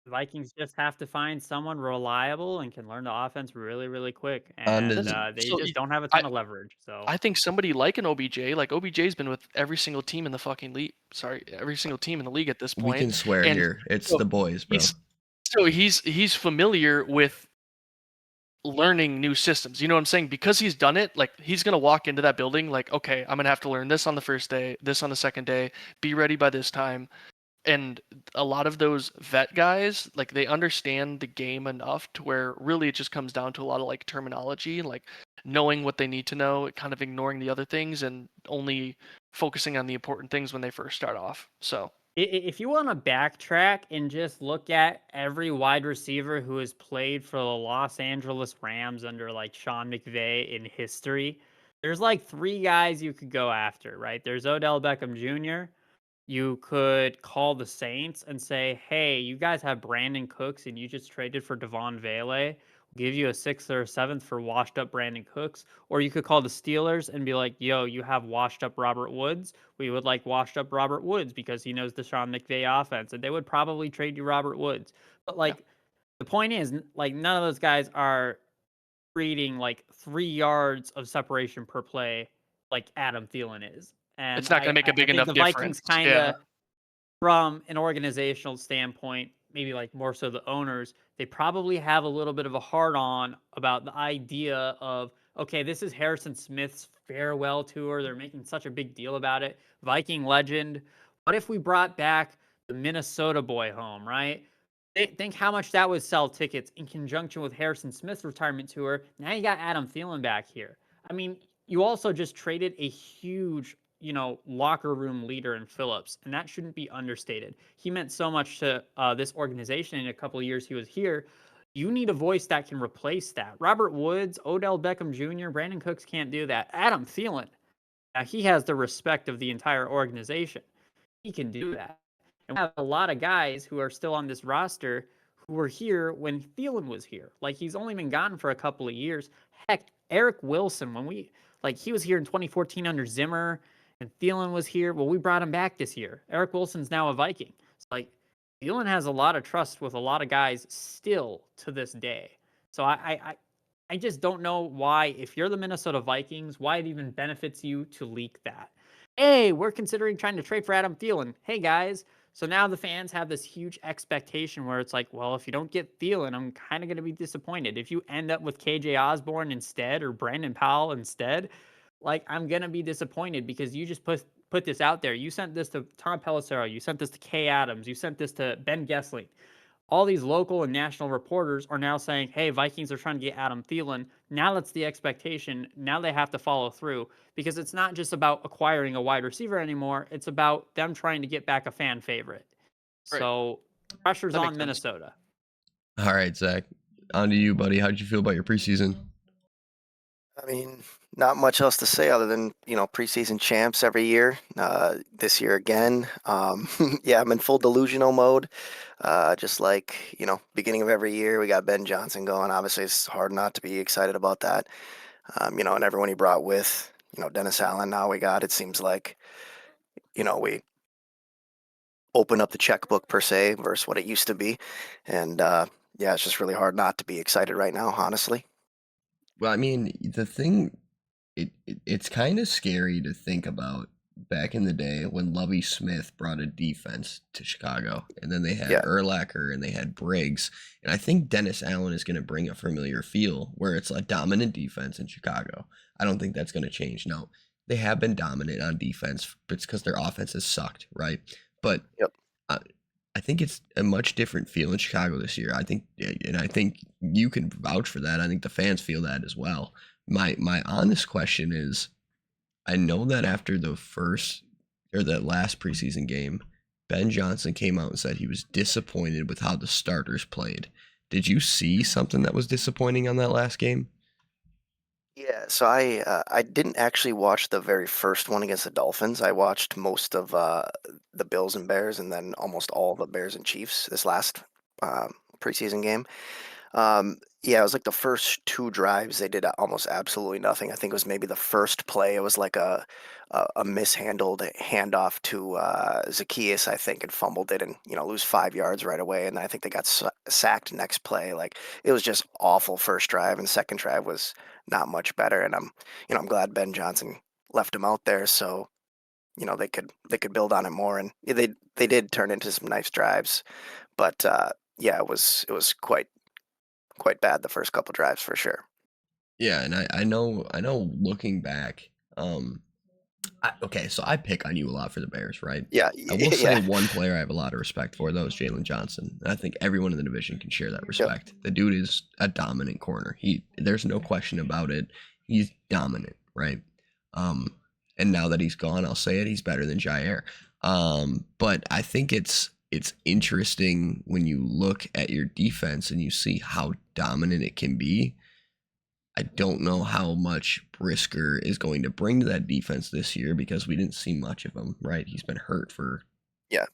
The Vikings just have to find someone reliable and can learn the offense really, really quick,
On
and
the
they
So
just don't have a
I
ton of leverage. So
I think somebody like an OBJ, like OBJ's been with every single team in the fucking league. Sorry, every single team in the league at this
we
point,
can swear
and
here. It's
so
the boys, bro.
he's familiar with learning new systems. You know what I'm saying? Because he's done it, like he's gonna walk into that building like, okay, I'm gonna have to learn this on the first day, this on the second day, be ready by this time. And a lot of those vet guys, like they understand the game enough to where really it just comes down to a lot of like terminology, like knowing what they need to know, kind of ignoring the other things and only focusing on the important things when they first start off. So
if you want to backtrack and just look at every wide receiver who has played for the Los Angeles Rams under like Sean McVay in history, there's like 3 guys you could go after, right? There's Odell Beckham Jr. You could call the Saints and say, "Hey, you guys have Brandon Cooks and you just traded for Devon Vele. Give you a 6th or a 7th for washed up Brandon Cooks." Or you could call the Steelers and be like, "Yo, you have washed up Robert Woods. We would like washed up Robert Woods because he knows the Sean McVay offense." And they would probably trade you Robert Woods. But
yeah,
like the point is, like none of those guys are creating like 3 yards of separation per play like Adam Thielen is. And
it's not gonna make a
I
big
think
enough
the
difference.
Vikings kind
Yeah.
of, from an organizational standpoint, maybe like more so the owners, they probably have a little bit of a hard on about the idea of, okay, this is Harrison Smith's farewell tour. They're making such a big deal about it. Viking legend. What if we brought back the Minnesota boy home, right? Think how much that would sell tickets in conjunction with Harrison Smith's retirement tour. Now you got Adam Thielen back here. I mean, you also just traded a huge, locker room leader in Phillips, and that shouldn't be understated. He meant so much to this organization in a couple of years he was here. You need a voice that can replace that. Robert Woods, Odell Beckham Jr., Brandon Cooks can't do that. Adam Thielen, he has the respect of the entire organization. He can do that. And we have a lot of guys who are still on this roster who were here when Thielen was here. Like he's only been gone for a couple of years. Heck, Eric Wilson, he was here in 2014 under Zimmer, and Thielen was here. Well, we brought him back this year. Eric Wilson's now a Viking. It's like Thielen has a lot of trust with a lot of guys still to this day. So I just don't know why, if you're the Minnesota Vikings, why it even benefits you to leak that. Hey, we're considering trying to trade for Adam Thielen. Hey guys. So now the fans have this huge expectation where it's like, well, if you don't get Thielen, I'm kind of going to be disappointed. If you end up with KJ Osborne instead or Brandon Powell instead, like I'm going to be disappointed because you just put this out there. You sent this to Tom Pelissero. You sent this to Kay Adams. You sent this to Ben Gessling. All these local and national reporters are now saying, hey, Vikings are trying to get Adam Thielen. Now that's the expectation. Now they have to follow through because it's not just about acquiring a wide receiver anymore. It's about them trying to get back a fan favorite.
Right.
So pressure's
That makes
on
sense.
Minnesota.
All right, Zach. On to you, buddy. How'd you feel about your preseason?
I mean, not much else to say other than, preseason champs every year. This year again. Yeah, I'm in full delusional mode. Just like, beginning of every year, we got Ben Johnson going. Obviously, it's hard not to be excited about that. And everyone he brought with, Dennis Allen now we got. It seems like, we open up the checkbook per se versus what it used to be, and yeah, it's just really hard not to be excited right now, honestly.
Well, I mean, the thing, it's kind of scary to think about back in the day when Lovie Smith brought a defense to Chicago, and then they had
Yeah,
Urlacher and they had Briggs, and I think Dennis Allen is going to bring a familiar feel where it's a dominant defense in Chicago. I don't think that's going to change. Now, they have been dominant on defense, but it's because their offense has sucked, right? But
yep.
I, I think it's a much different feel in Chicago this year. And I think you can vouch for that. I think the fans feel that as well. My honest question is, I know that after the first or that last preseason game, Ben Johnson came out and said he was disappointed with how the starters played. Did you see something that was disappointing on that last game?
Yeah, so I didn't actually watch the very first one against the Dolphins. I watched most of the Bills and Bears, and then almost all the Bears and Chiefs this last preseason game. Yeah, it was like the first two drives they did almost absolutely nothing. I think it was maybe the first play. It was like a mishandled handoff to Zacchaeus, I think, and fumbled it, and lose 5 yards right away. And I think they got sacked next play. Like it was just awful first drive, and second drive was not much better. And I'm glad Ben Johnson left him out there so they could build on it more. And they did turn into some nice drives, but yeah, it was quite bad the first couple drives for sure.
Yeah, and I know looking back, okay, so I pick on you a lot for the Bears, right?
Yeah,
I will say
yeah,
one player I have a lot of respect for, though, is Jalen Johnson. And I think everyone in the division can share that
yep,
respect. The dude is a dominant corner. There's no question about it. He's dominant, right? Um, and now that he's gone, I'll say it. He's better than Jair. But I think it's interesting when you look at your defense and you see how dominant it can be. I don't know how much Brisker is going to bring to that defense this year because we didn't see much of him, right? He's been hurt for
yeah.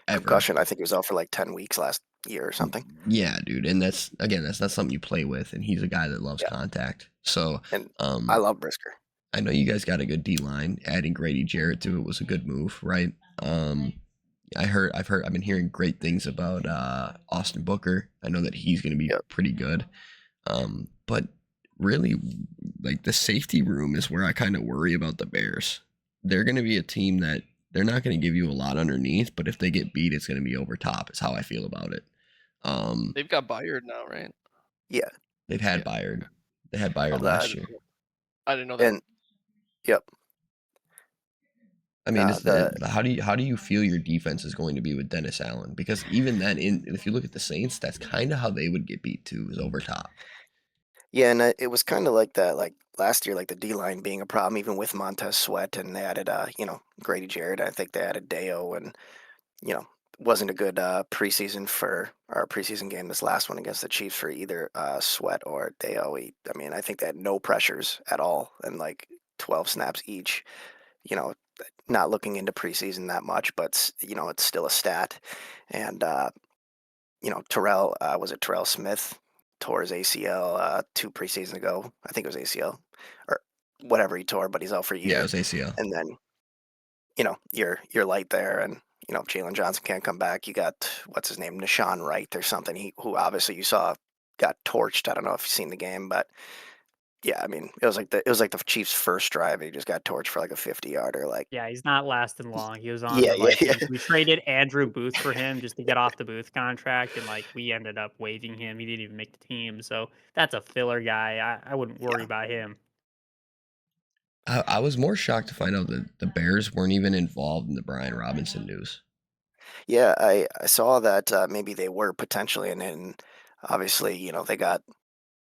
ever.
Concussion. I think he was out for like 10 weeks last year or something.
Yeah, dude. And that's not something you play with, and he's a guy that loves
Yeah,
contact. So
and I
um
love Brisker.
I know you guys got a good D line. Adding Grady Jarrett to it was a good move, right? I've been hearing great things about Austin Booker. I know that he's gonna be
Yep.
pretty good. But really, like the safety room is where I kind of worry about the Bears. They're going to be a team that they're not going to give you a lot underneath, but if they get beat, it's going to be over top. Is how I feel about it. Um,
They've got Bayard now, right?
Yeah,
they've had
Yeah.
Bayard.
Okay.
They had Bayard
Oh, I
last
didn't
year.
know. I didn't know that.
and yep.
I mean,
The
how do you feel your defense is going to be with Dennis Allen? Because even then, if you look at the Saints, that's kind of how they would get beat too, is over top.
Yeah, and it was kind of like that, like last year, like the D line being a problem, even with Montez Sweat, and they added Grady Jarrett. I think they added Deo, and you know wasn't a good preseason for our preseason game. This last one against the Chiefs for either Sweat or Deo. I mean, I think they had no pressures at all, and like 12 snaps each. You know, not looking into preseason that much, but it's still a stat. And Terrell was it Terrell Smith tore his ACL 2 preseasons ago. I think it was ACL or whatever he tore, but he's out for a
Yeah, it
year.
was ACL.
And then you're light there, and if Jalen Johnson can't come back, you got what's his name, Nashawn Wright or something. Who obviously you saw got torched. I don't know if you've seen the game, but yeah, I mean it was like the Chiefs' first drive. He just got torched for like a 50-yarder. Like
Yeah, he's not lasting long. He was on
yeah,
the
yeah, yeah,
Vikings. We traded Andrew Booth for him just to get off the Booth contract, and like we ended up waiving him. He didn't even make the team, so that's a filler guy. I wouldn't worry
yeah.
about him.
I was more shocked to find out that the Bears weren't even involved in the Brian Robinson news.
Yeah, I saw that maybe they were potentially, and then obviously, they got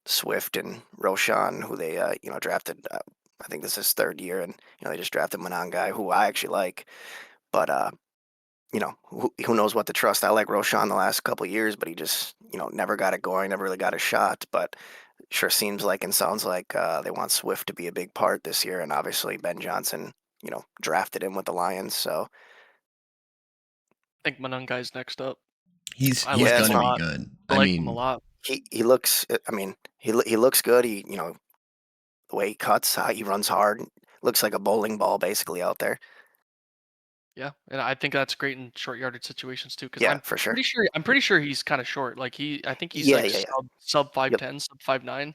Swift and Roshan, who they drafted. I think this is his third year, and they just drafted Manan guy, who I actually like. But who knows what to trust? I like Roshan the last couple of years, but he just never got it going, never really got a shot. But sure seems like and sounds like they want Swift to be a big part this year, and obviously Ben Johnson, drafted him with the Lions, so
I think Manungai's next up.
He's
I
he's
like
yeah,
him
that's
a
gonna
what
be
lot.
good.
I
I
like him a
mean,
lot.
he looks. I mean, he looks good. The way he cuts, how he runs hard, looks like a bowling ball basically out there.
Yeah, and I think that's great in short yardage situations too, because
Yeah, for sure.
I'm pretty sure he's kind of short. Like I think he's
Yeah,
like
yeah, yeah.
sub
Yep.
5'10", sub 5'9".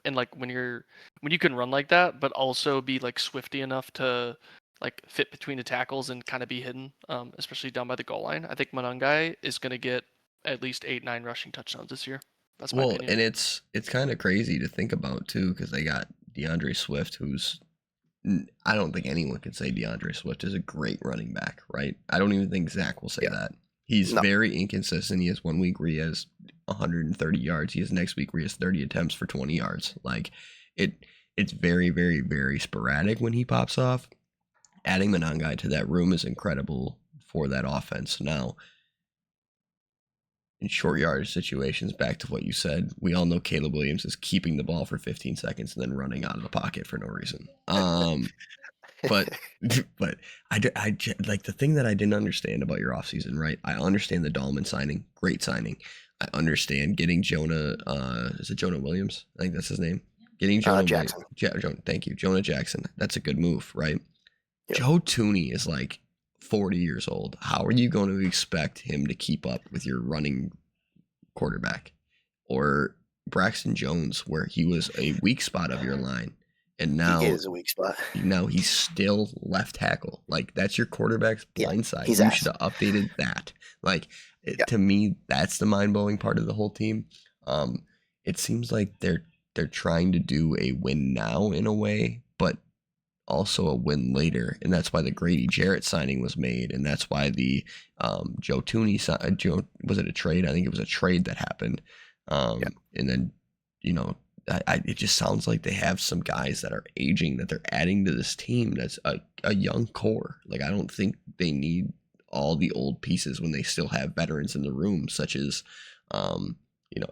And like when you can run like that, but also be like swifty enough to like fit between the tackles and kind of be hidden, especially down by the goal line. I think Monangai is gonna get at least 8-9 rushing touchdowns this year. That's my
Well,
opinion.
and it's kind of crazy to think about too, because they got DeAndre Swift, who's I don't think anyone can say DeAndre Swift is a great running back, right? I don't even think Zach will say
Yeah.
that. He's
No.
very inconsistent. He has 1 week where he has 130 yards. He has next week where he has 30 attempts for 20 yards. Like it's very, very, very sporadic when he pops off. Adding Monangai to that room is incredible for that offense. Now, in short yardage situations, back to what you said, we all know Caleb Williams is keeping the ball for 15 seconds and then running out of the pocket for no reason. But but like the thing that I didn't understand about your offseason, right? I understand the Dahlman signing, great signing. I understand getting Jonah. Is it Jonah Williams? I think that's his name. Getting Jonah Williams.
Jackson.
Thank you, Jonah Jackson. That's a good move, right?
Yep.
Joe Tooney is like 40 years old. How are you going to expect him to keep up with your running quarterback? Or Braxton Jones, where he was a weak spot of your line, and
He
now
is a weak spot.
he's still left tackle. Like that's your quarterback's
Yeah,
blind side.
he's
You
ass.
should have updated that. Like
Yeah.
to me, that's the mind blowing part of the whole team. It seems like they're trying to do a win now in a way, but also a win later, and that's why the Grady Jarrett signing was made, and that's why the Joe Tooney Joe, was it a trade? I think it was a trade that happened.
Yeah.
And then you know it just sounds like they have some guys that are aging that they're adding to this team that's a young core. Like I don't think they need all the old pieces when they still have veterans in the room, such as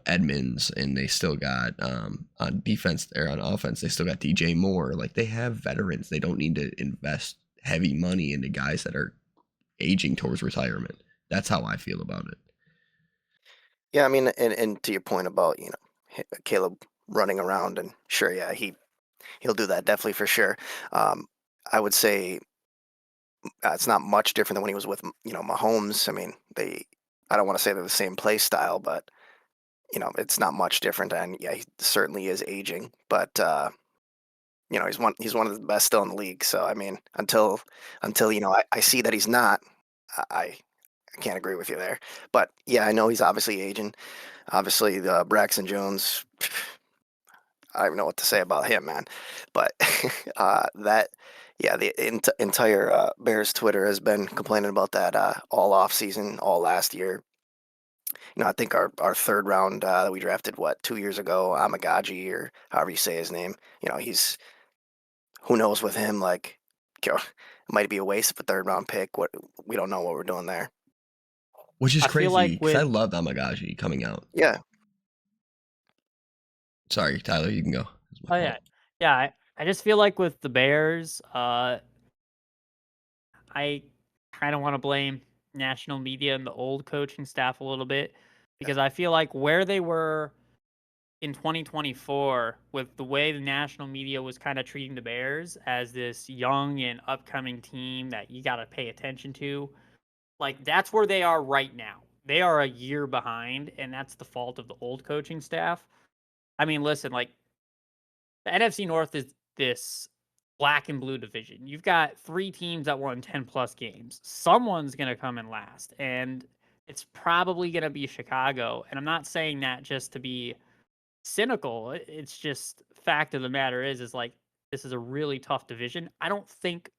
Edmonds, and they still got on defense or on offense, they still got DJ Moore. Like they have veterans. They don't need to invest heavy money into guys that are aging towards retirement. That's how I feel about it.
Yeah, I mean, and to your point about Caleb running around, and sure, yeah, he'll do that definitely for sure. I would say it's not much different than when he was with Mahomes. I mean, I don't want to say they're the same play style, but it's not much different. And yeah, he certainly is aging, but he's one of the best still in the league. So I mean, until I see that he's not, I I can't agree with you there. But yeah, I know he's obviously aging. Obviously, the Braxton Jones, I don't even know what to say about him, man. But yeah, the entire Bears Twitter has been complaining about that all off season, all last year. I think our third round that we drafted, 2 years ago, Amagaji, or however you say his name. He's, who knows with him, like, it might be a waste of a third round pick. We don't know what we're doing there.
Which is
I feel
crazy
like
because I
with
love Amagaji coming out.
Yeah,
Sorry, Tyler, you can go. It's my
oh
fault.
yeah, I just feel like with the Bears, I kind of want to blame national media and the old coaching staff a little bit because I feel like where they were in 2024 with the way the national media was kind of treating the Bears as this young and upcoming team that you got to pay attention to, like that's where they are right now. They are a year behind, and that's the fault of the old coaching staff. I mean, listen, like the NFC North is this black and blue division. You've got 3 teams that won 10 plus games. Someone's going to come in last, and it's probably going to be Chicago. And I'm not saying that just to be cynical. It's just fact of the matter is like this is a really tough division. I don't think,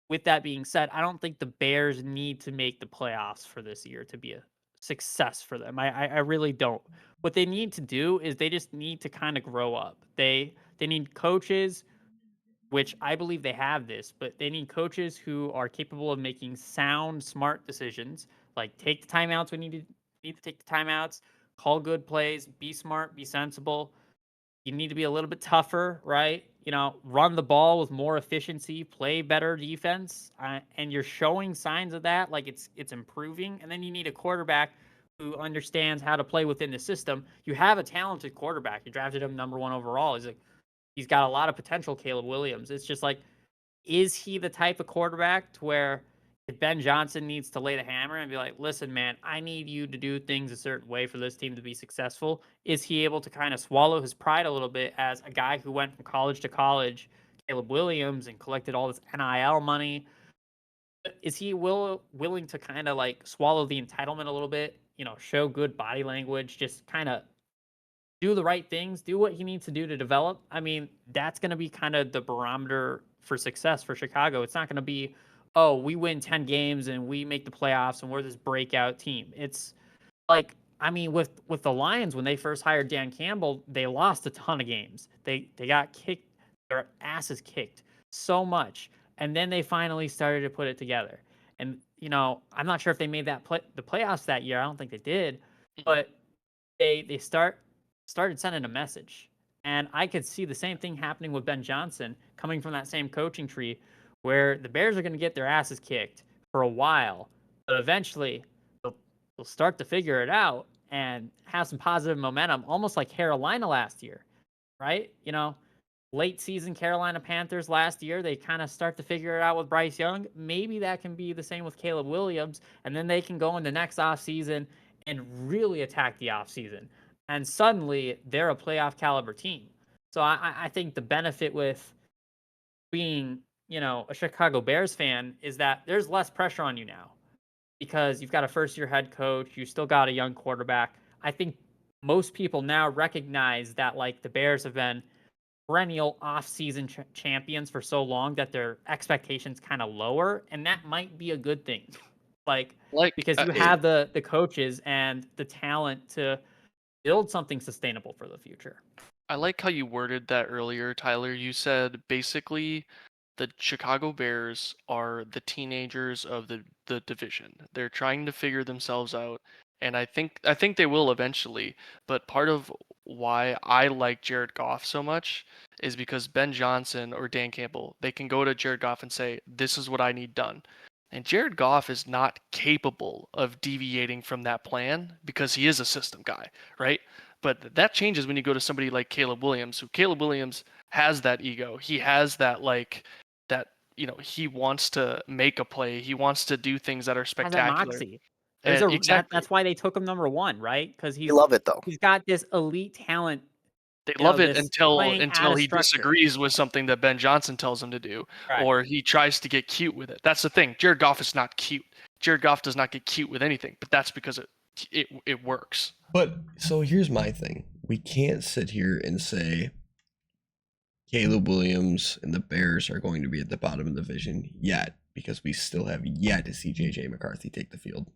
with that being said, I don't think the Bears need to make the playoffs for this year to be a success for them. I really don't. What they need to do is they just need to kind of grow up. They need coaches, which I believe they have this, but they need coaches who are capable of making sound, smart decisions. Like take the timeouts when you need to take the timeouts, call good plays, be smart, be sensible. You need to be a little bit tougher, right? Run the ball with more efficiency, play better defense, and you're showing signs of that. Like it's improving. And then you need a quarterback who understands how to play within the system. You have a talented quarterback. You drafted him number 1 overall. He's got a lot of potential, Caleb Williams. It's just like is he the type of quarterback to where if Ben Johnson needs to lay the hammer and be like, listen, man, I need you to do things a certain way for this team to be successful, is he able to kind of swallow his pride a little bit as a guy who went from college to college, Caleb Williams, and collected all this NIL money? Is he willing to kind of like swallow the entitlement a little bit, show good body language, just kind of do the right things, do what he needs to do to develop? I mean, that's going to be kind of the barometer for success for Chicago. It's not going to be, oh, we win 10 games and we make the playoffs and we're this breakout team. It's like, I mean, with the Lions, when they first hired Dan Campbell, they lost a ton of games. They got kicked, their asses kicked so much, and then they finally started to put it together. And I'm not sure if they made the playoffs that year. I don't think they did, but they started sending a message. And I could see the same thing happening with Ben Johnson coming from that same coaching tree, where the Bears are going to get their asses kicked for a while, but eventually they'll start to figure it out and have some positive momentum, almost like Carolina last year, right? Late season Carolina Panthers last year, they kind of start to figure it out with Bryce Young. Maybe that can be the same with Caleb Williams, and then they can go in the next offseason and really attack the offseason. And suddenly they're a playoff caliber team. So I think the benefit with being, a Chicago Bears fan is that there's less pressure on you now because you've got a first-year head coach. You still got a young quarterback. I think most people now recognize that, like, the Bears have been perennial off-season champions for so long that their expectations kind of lower, and that might be a good thing. Because you have the coaches and the talent to build something sustainable for the future.
I like how you worded that earlier, Tyler. You said basically the Chicago Bears are the teenagers of the division. They're trying to figure themselves out, and I think they will eventually. But part of why I like Jared Goff so much is because Ben Johnson or Dan Campbell, they can go to Jared Goff and say, "This is what I need done." And Jared Goff is not capable of deviating from that plan because he is a system guy, right? But that changes when you go to somebody like Caleb Williams, who Caleb Williams has that ego. He has that he wants to make a play. He wants to do things that are
Has that
spectacular.
moxie.
Exactly.
That's why they took him number one, right? Because
You love it though.
he's got this elite talent.
They love it
this playing out
until
of
he
structure.
disagrees with something that Ben Johnson tells him to do,
Right.
or he tries to get cute with it. That's the thing. Jared Goff is not cute. Jared Goff does not get cute with anything, but that's because it works.
But so here's my thing. We can't sit here and say Caleb Williams and the Bears are going to be at the bottom of the division yet, because we still have yet to see JJ McCarthy take the field.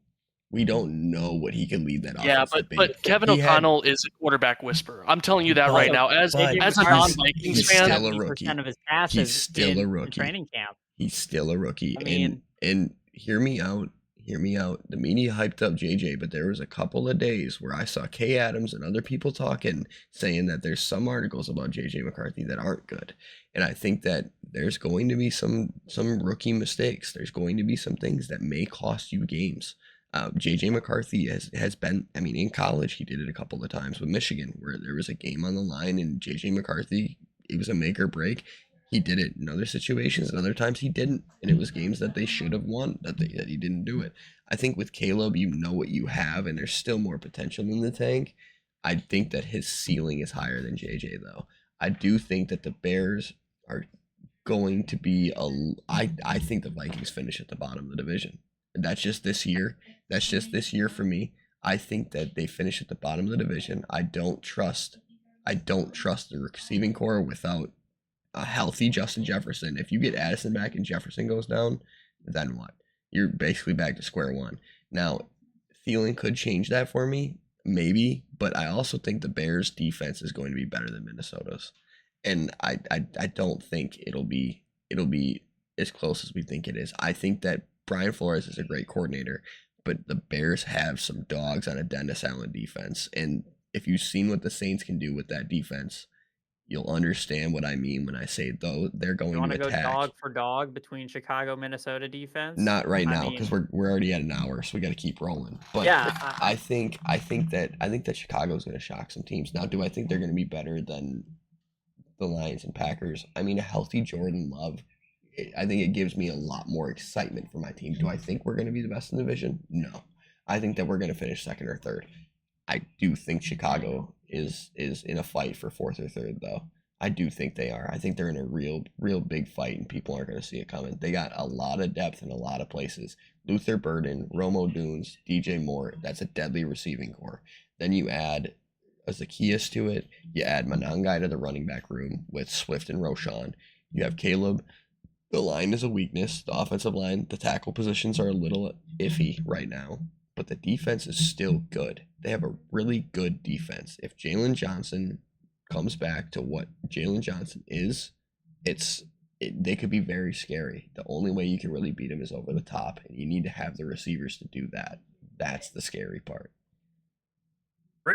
We don't know what he can lead that offense.
Yeah,
to be.
but Kevin O'Connell is a quarterback whisperer. I'm telling you that right now. As a non-Vikings
he's
fan,
still a rookie.
Of his passes
He's still a rookie.
in training camp.
He's still a rookie.
I mean,
and hear me out. Hear me out. The media hyped up JJ, but there was a couple of days where I saw Kay Adams and other people talking, saying that there's some articles about JJ McCarthy that aren't good. And I think that there's going to be some rookie mistakes. There's going to be some things that may cost you games. JJ McCarthy has been, I mean, in college, he did it a couple of times with Michigan, where there was a game on the line and JJ McCarthy, it was a make or break. He did it in other situations, and other times he didn't. And it was games that they should have won, that he didn't do it. I think with Caleb, you know what you have, and there's still more potential in the tank. I think that his ceiling is higher than JJ, though. I do think that the Bears are going to be I think the Vikings finish at the bottom of the division. That's just this year. That's just this year for me. I think that they finish at the bottom of the division. I don't trust the receiving core without a healthy Justin Jefferson. If you get Addison back and Jefferson goes down, then what? You're basically back to square one. Now, Thielen could change that for me, maybe, but I also think the Bears' defense is going to be better than Minnesota's, and I don't think it'll be as close as we think it is. I think that Brian Flores is a great coordinator, but the Bears have some dogs on a Dennis Allen defense, and if you've seen what the Saints can do with that defense, you'll understand what I mean when I say though they're going to attack. You want to
go dog for dog between Chicago, Minnesota defense?
Not right now, because we're already at an hour, so we got to keep rolling. But yeah, I think that Chicago's going to shock some teams. Now, do I think they're going to be better than the Lions and Packers? I mean, a healthy Jordan Love I think it gives me a lot more excitement for my team. Do I think we're going to be the best in the division? No. I think that we're going to finish second or third. I do think Chicago is in a fight for fourth or third, though. I do think they are. I think they're in a real big fight, and people aren't going to see it coming. They got a lot of depth in a lot of places. Luther Burden, Romo Dunes, DJ Moore. That's a deadly receiving core. Then you add a Zacchaeus to it. You add Monangai to the running back room with Swift and Roshan. You have Caleb. The line is a weakness. The offensive line, the tackle positions are a little iffy right now, but the defense is still good. They have a really good defense. If Jalen Johnson comes back to what Jalen Johnson is, they could be very scary. The only way you can really beat them is over the top, and you need to have the receivers to do that. That's the scary part.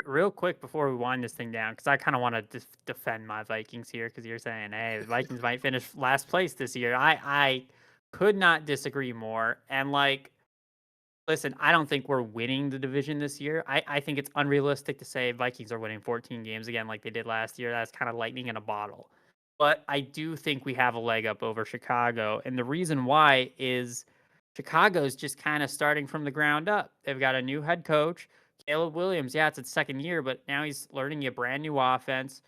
Real quick before we wind this thing down, because I kind of want to defend my Vikings here, because you're saying, hey, the Vikings might finish last place this year. I could not disagree more. And like, listen, I don't think we're winning the division this year. I think it's unrealistic to say Vikings are winning 14 games again like they did last year. That's kind of lightning in a bottle. But I do think we have a leg up over Chicago. And the reason why is Chicago's just kind of starting from the ground up. They've got a new head coach. Caleb Williams, yeah, it's its second year, but now he's learning a brand new offense.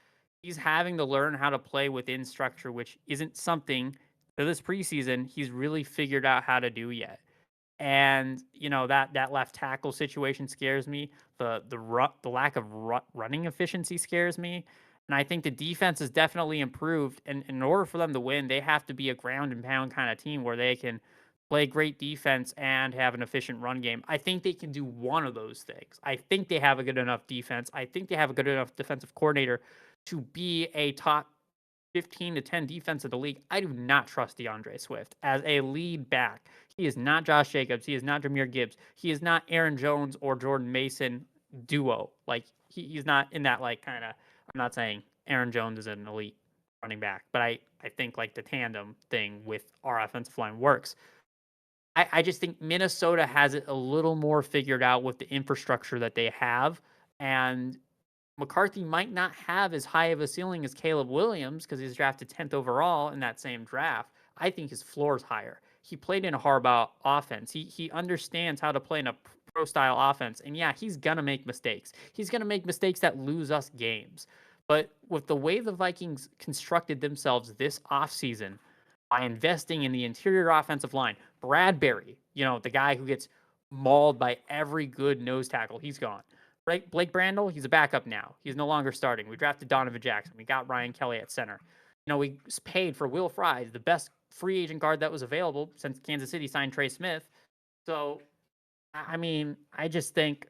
He's having to learn how to play within structure, which isn't something for this preseason he's really figured out how to do yet. And you know that left tackle situation scares me. The lack of running efficiency scares me. And I think the defense has definitely improved. And in order for them to win, they have to be a ground and pound kind of team where they can play great defense and have an efficient run game. I think they can do one of those things. I think they have a good enough defense. I think they have a good enough defensive coordinator to be a top 15 to 10 defense of the league. I do not trust DeAndre Swift as a lead back. He is not Josh Jacobs. He is not Jahmyr Gibbs. He is not Aaron Jones or Jordan Mason duo. Like he's not in that like kind of. I'm not saying Aaron Jones is an elite running back, but I think like the tandem thing with our offensive line works. I just think Minnesota has it a little more figured out with the infrastructure that they have, and McCarthy might not have as high of a ceiling as Caleb Williams because he's drafted 10th overall in that same draft. I think his floor is higher. He played in a Harbaugh offense. He understands how to play in a pro style offense. And yeah, he's going to make mistakes. He's going to make mistakes that lose us games. But with the way the Vikings constructed themselves this offseason by investing in the interior offensive line, Bradbury, the guy who gets mauled by every good nose tackle, he's gone. Blake Brandel, he's a backup now. He's no longer starting. We drafted Donovan Jackson. We got Ryan Kelly at center. We paid for Will Fry, the best free agent guard that was available since Kansas City signed Trey Smith. So, I mean, I just think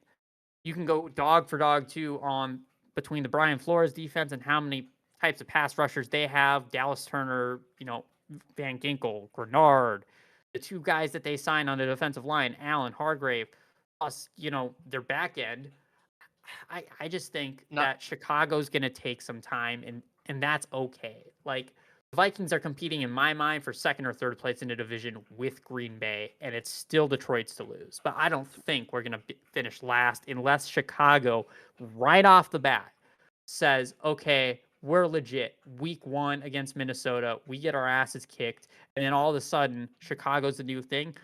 you can go dog for dog too on between the Brian Flores defense and how many types of pass rushers they have. Dallas Turner, Van Ginkel, Grenard, the two guys that they signed on the defensive line, Allen, Hargrave, plus, their back end. I just think that Chicago's going to take some time, and that's okay. Like, the Vikings are competing, in my mind, for second or third place in the division with Green Bay, and it's still Detroit's to lose. But I don't think we're going to finish last unless Chicago, right off the bat, says, okay, we're legit. Week 1 against Minnesota, we get our asses kicked, and then all of a sudden, Chicago's the new thing.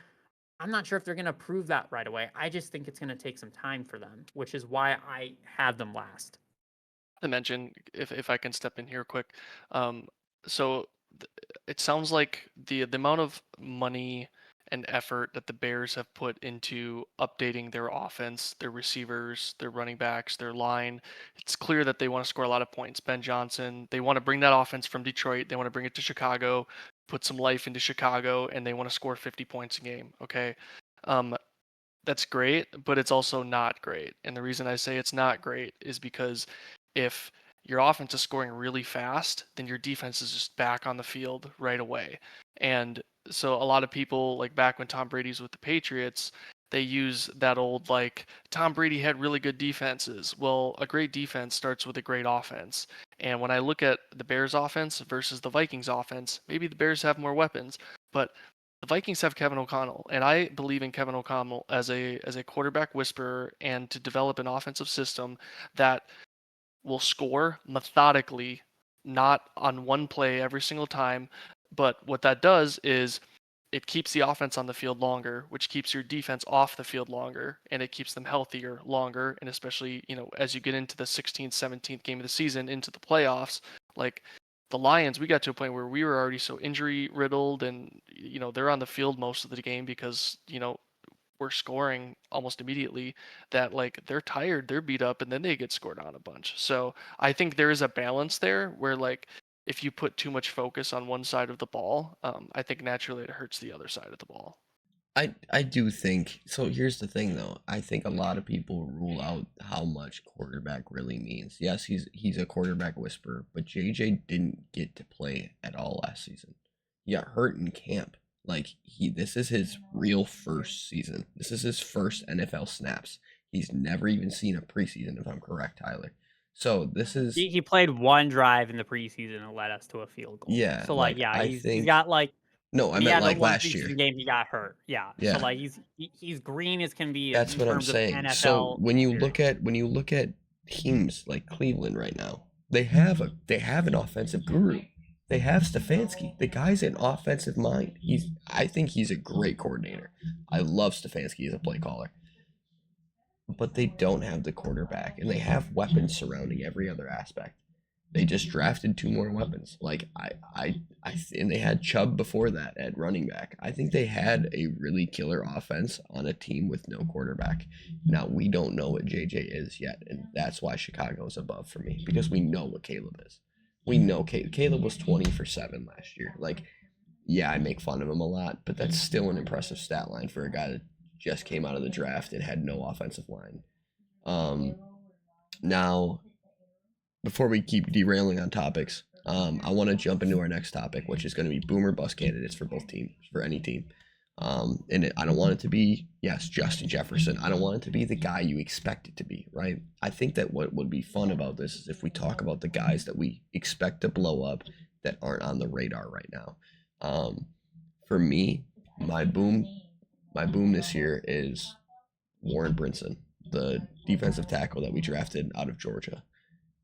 I'm not sure if they're going to prove that right away. I just think it's going to take some time for them, which is why I have them last.
To mention, if I can step in here quick, so it sounds like the amount of money and effort that the Bears have put into updating their offense, their receivers, their running backs, their line, it's clear that they want to score a lot of points. Ben Johnson, they want to bring that offense from Detroit, they want to bring it to Chicago, put some life into Chicago, and they want to score 50 points a game. Okay. That's great, but it's also not great. And the reason I say it's not great is because if your offense is scoring really fast, then your defense is just back on the field right away. And so a lot of people, like back when Tom Brady's with the Patriots, they use that old like Tom Brady had really good defenses. Well, a great defense starts with a great offense. And when I look at the Bears offense versus the Vikings offense, maybe the Bears have more weapons, but the Vikings have Kevin O'Connell, and I believe in Kevin O'Connell as a quarterback whisperer and to develop an offensive system that will score methodically, not on one play every single time, But what that does is it keeps the offense on the field longer, which keeps your defense off the field longer, and it keeps them healthier longer. And especially, as you get into the 16th, 17th game of the season, into the playoffs, like the Lions, we got to a point where we were already so injury riddled, and they're on the field most of the game because we're scoring almost immediately. That like they're tired, they're beat up, and then they get scored on a bunch. So I think there is a balance there where like if you put too much focus on one side of the ball, I think naturally it hurts the other side of the ball.
I do think so. Here's the thing, though. I think a lot of people rule out how much quarterback really means. Yes, he's a quarterback whisperer, but JJ didn't get to play at all last season. He got hurt in camp. Like this is his real first season. This is his first NFL snaps. He's never even seen a preseason, if I'm correct, Tyler. So this is
He played one drive in the preseason and led us to a field goal.
yeah.
So
Like
yeah,
I
he's
think
got like
no, I
he
meant
had
like
one
last year.
preseason game he got hurt. Yeah. So
Yeah.
like he's green as can be
That's
in
what I'm
terms of
saying.
NFL.
So when you
experience.
look at teams like Cleveland right now, they have an offensive guru. They have Stefanski. The guy's an offensive mind. I think he's a great coordinator. I love Stefanski as a play caller. But they don't have the quarterback, and they have weapons surrounding every other aspect. They just drafted two more weapons. Like and they had Chubb before that at running back. I think they had a really killer offense on a team with no quarterback. Now we don't know what JJ is yet, and that's why Chicago's above for me because we know what Caleb is. We know Caleb was 20 for 7 last year. Like, yeah, I make fun of him a lot, but that's still an impressive stat line for a guy that just came out of the draft and had no offensive line. Now before we keep derailing on topics, I want to jump into our next topic, which is going to be boomer bust candidates for both teams, for any team. I don't want it to be, yes, Justin Jefferson. I don't want it to be the guy you expect it to be, right? I think that what would be fun about this is if we talk about the guys that we expect to blow up that aren't on the radar right now. For me, my boom this year is Warren Brinson, the defensive tackle that we drafted out of Georgia.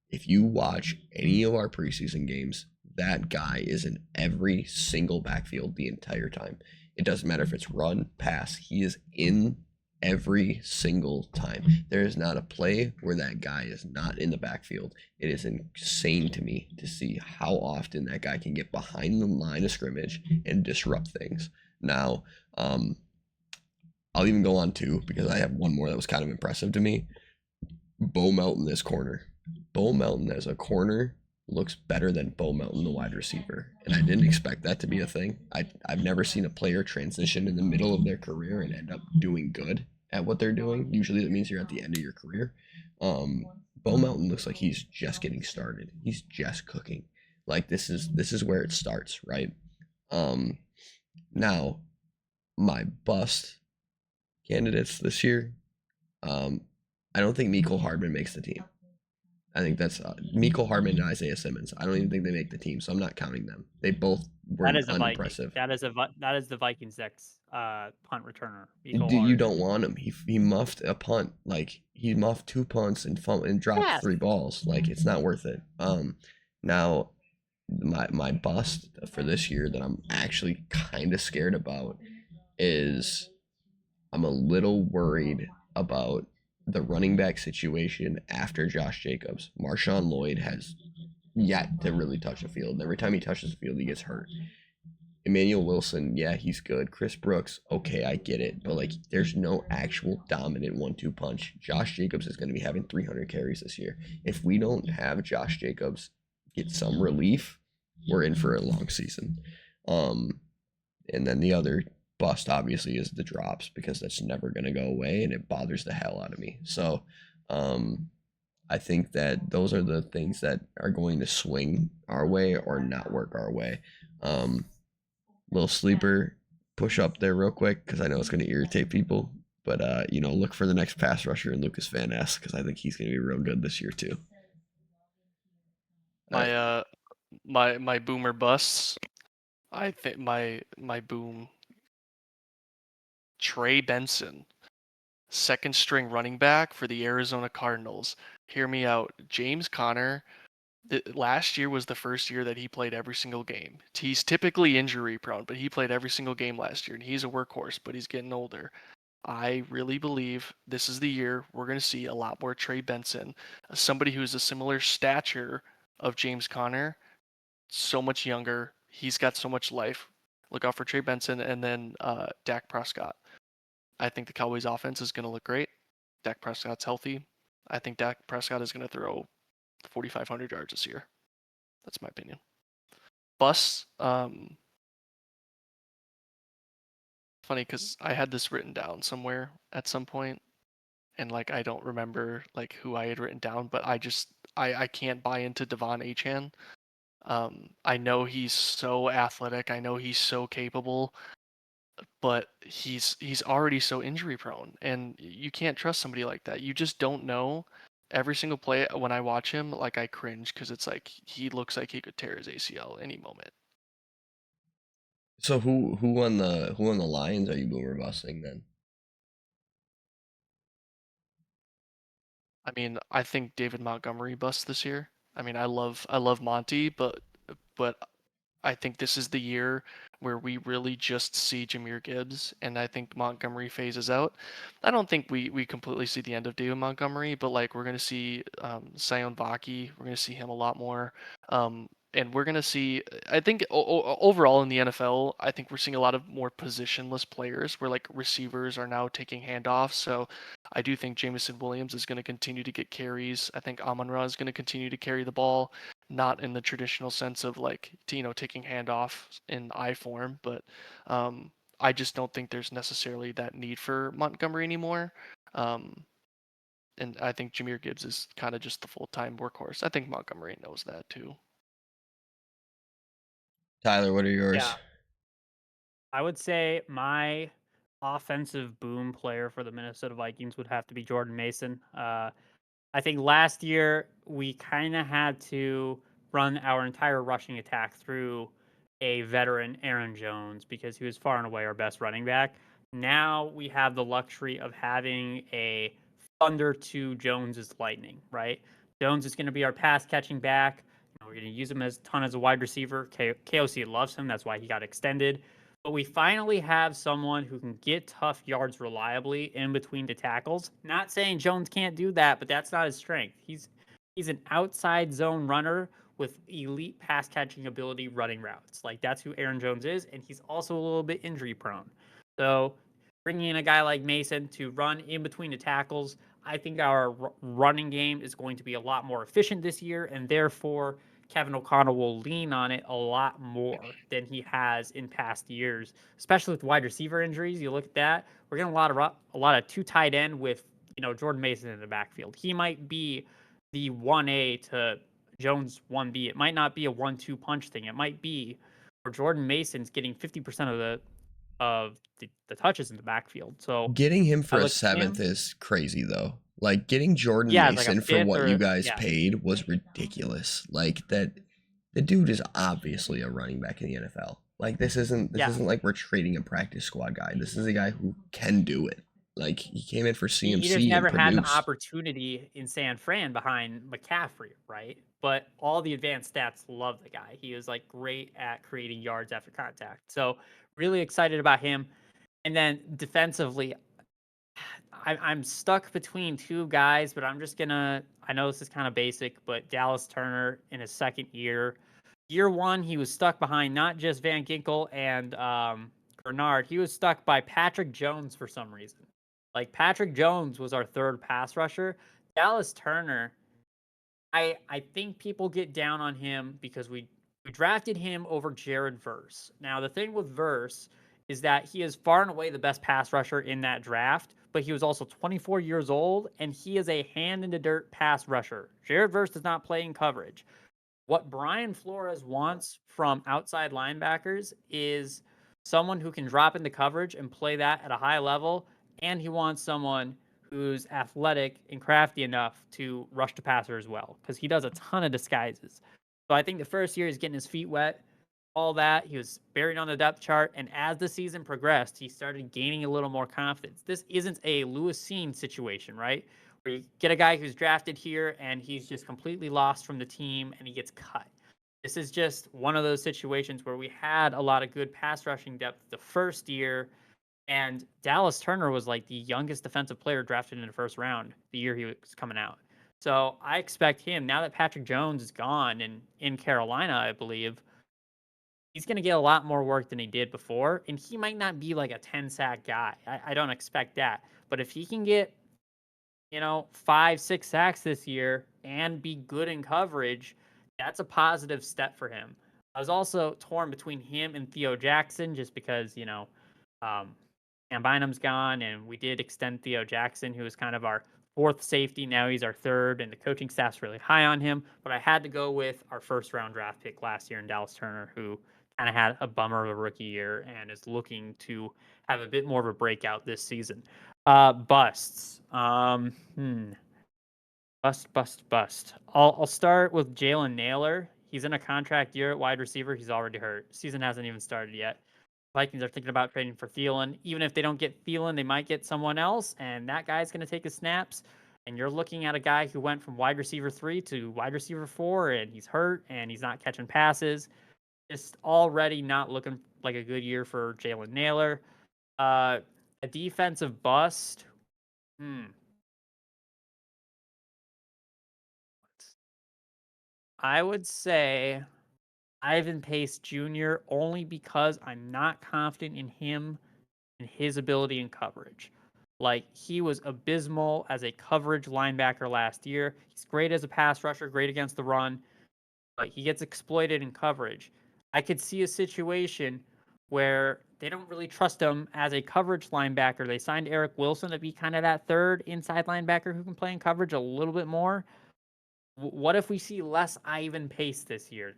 If you watch any of our preseason games, that guy is in every single backfield the entire time. It doesn't matter if it's run, pass, he is in every single time. There is not a play where that guy is not in the backfield. It is insane to me to see how often that guy can get behind the line of scrimmage and disrupt things. Now, I'll even go on two because I have one more that was kind of impressive to me. Bo Melton, this corner. Bo Melton as a corner looks better than Bo Melton, the wide receiver. And I didn't expect that to be a thing. I've never seen a player transition in the middle of their career and end up doing good at what they're doing. Usually that means you're at the end of your career. Bo Melton looks like he's just getting started. He's just cooking. Like this is where it starts, right? Now, my bust candidates this year, I don't think Mecole Hardman makes the team. I think that's Mecole Hardman and Isaiah Simmons. I don't even think they make the team, so I'm not counting them. They both were unimpressive.
That is the Vikings next punt returner.
You don't want him. He muffed a punt. Like he muffed 2 punts and dropped 3 balls. Like it's not worth it. Now my bust for this year that I'm actually kind of scared about is I'm a little worried about the running back situation after Josh Jacobs. Marshawn Lloyd has yet to really touch the field. Every time he touches the field, he gets hurt. Emmanuel Wilson, yeah, he's good. Chris Brooks, okay, I get it. But, like, there's no actual dominant 1-2 punch. Josh Jacobs is going to be having 300 carries this year. If we don't have Josh Jacobs get some relief, we're in for a long season. And then the other bust obviously is the drops because that's never going to go away and it bothers the hell out of me. So I think that those are the things that are going to swing our way or not work our way. Little sleeper push up there real quick because I know it's going to irritate people, but look for the next pass rusher in Lucas Van Ness because I think he's going to be real good this year too.
My boomer busts. I think my boom. Trey Benson, second string running back for the Arizona Cardinals. Hear me out. James Conner last year was the first year that he played every single game. He's typically injury prone, but he played every single game last year, and he's a workhorse, but he's getting older. I really believe this is the year we're going to see a lot more Trey Benson, somebody who is a similar stature of James Conner, so much younger. He's got so much life. Look out for Trey Benson and then Dak Prescott. I think the Cowboys offense is going to look great. Dak Prescott's healthy. I think Dak Prescott is going to throw 4,500 yards this year. That's my opinion. Busts. Funny because I had this written down somewhere at some point, and like I don't remember like who I had written down, but I can't buy into Devon Achan. I know he's so athletic. I know he's so capable, but he's already so injury prone, and you can't trust somebody like that. You just don't know. Every single play when I watch him, like I cringe because it's like he looks like he could tear his ACL any moment.
So who on the Lions are you boomer busting then?
I mean, I think David Montgomery busts this year. I mean, I love Monty, but I think this is the year where we really just see Jahmyr Gibbs, and I think Montgomery phases out. I don't think we completely see the end of David Montgomery, but like we're gonna see Sion Vaki, we're gonna see him a lot more, and we're gonna see. I think overall in the NFL, I think we're seeing a lot of more positionless players, where like receivers are now taking handoffs. So I do think Jamison Williams is going to continue to get carries. I think Amon-Ra is going to continue to carry the ball, not in the traditional sense of like taking handoff in I form, but I just don't think there's necessarily that need for Montgomery anymore. Um, and I think Jahmyr Gibbs is kind of just the full-time workhorse. I think Montgomery knows that too.
Tyler, what are yours?
Yeah. I would say my offensive boom player for the Minnesota Vikings would have to be Jordan Mason. I think last year we kind of had to run our entire rushing attack through a veteran Aaron Jones because he was far and away our best running back. Now we have the luxury of having a Thunder to Jones's Lightning, right? Jones is going to be our pass catching back. We're going to use him as a ton as a wide receiver. KOC loves him. That's why he got extended. But we finally have someone who can get tough yards reliably in between the tackles. Not saying Jones can't do that, but that's not his strength. He's an outside zone runner with elite pass catching ability running routes. Like that's who Aaron Jones is, and he's also a little bit injury prone. So bringing in a guy like Mason to run in between the tackles, I think our running game is going to be a lot more efficient this year, and therefore Kevin O'Connell will lean on it a lot more than he has in past years, especially with wide receiver injuries. You look at that, we're getting a lot of two tight end with Jordan Mason in the backfield. He might be the 1A to Jones 1B. It might not be a 1-2 punch thing. It might be where Jordan Mason's getting 50% of the touches in the backfield. So
Getting him
I
for a
look at
seventh
him.
is crazy though. Like getting Jordan
Yeah, it's like a
Mason for
fifth
what you
or
guys
yeah.
paid was ridiculous. Like that the dude is obviously a running back in the NFL. Like this isn't like we're trading a practice squad guy. This is a guy who can do it. Like he came in for
He just
CMC and
never had the
produced.
opportunity in San Fran behind McCaffrey, right? But all the advanced stats love the guy. He is like great at creating yards after contact. So really excited about him. And then defensively, I'm stuck between two guys, but I'm just gonna. I know this is kind of basic, but Dallas Turner in his second year, year one, he was stuck behind not just Van Ginkel and Bernard. He was stuck by Patrick Jones for some reason. Like Patrick Jones was our third pass rusher. Dallas Turner, I think people get down on him because we drafted him over Jared Verse. Now the thing with Verse is that he is far and away the best pass rusher in that draft, but he was also 24 years old and he is a hand in the dirt pass rusher. Jared Verse does not play in coverage. What Brian Flores wants from outside linebackers is someone who can drop into coverage and play that at a high level, and he wants someone who's athletic and crafty enough to rush the passer as well, because he does a ton of disguises. So I think the first year he's getting his feet wet, all that. He was buried on the depth chart, and as the season progressed, he started gaining a little more confidence. This isn't a Lewis Cine situation, right? where you get a guy who's drafted here and he's just completely lost from the team and he gets cut. This is just one of those situations where we had a lot of good pass rushing depth the first year, and Dallas Turner was like the youngest defensive player drafted in the first round the year he was coming out. So I expect him, now that Patrick Jones is gone and in Carolina, I believe, he's going to get a lot more work than he did before. And he might not be like a 10 sack guy. I don't expect that. But if he can get, 5, 6 sacks this year and be good in coverage, that's a positive step for him. I was also torn between him and Theo Jackson just because, um, Cam Bynum's gone, and we did extend Theo Jackson, who was kind of our fourth safety. Now he's our third, and the coaching staff's really high on him. But I had to go with our first round draft pick last year in Dallas Turner, who kind of had a bummer of a rookie year and is looking to have a bit more of a breakout this season. Busts. Bust. I'll start with Jalen Naylor. He's in a contract year at wide receiver. He's already hurt. Season hasn't even started yet. Vikings are thinking about trading for Thielen. Even if they don't get Thielen, they might get someone else, and that guy's going to take his snaps. And you're looking at a guy who went from wide receiver 3 to wide receiver 4, and he's hurt, and he's not catching passes. Just already not looking like a good year for Jalen Naylor. A defensive bust. I would say Ivan Pace Jr. only because I'm not confident in him and his ability in coverage. Like, he was abysmal as a coverage linebacker last year. He's great as a pass rusher, great against the run, but he gets exploited in coverage. I could see a situation where they don't really trust him as a coverage linebacker. They signed Eric Wilson to be kind of that third inside linebacker who can play in coverage a little bit more. What if we see less Ivan Pace this year?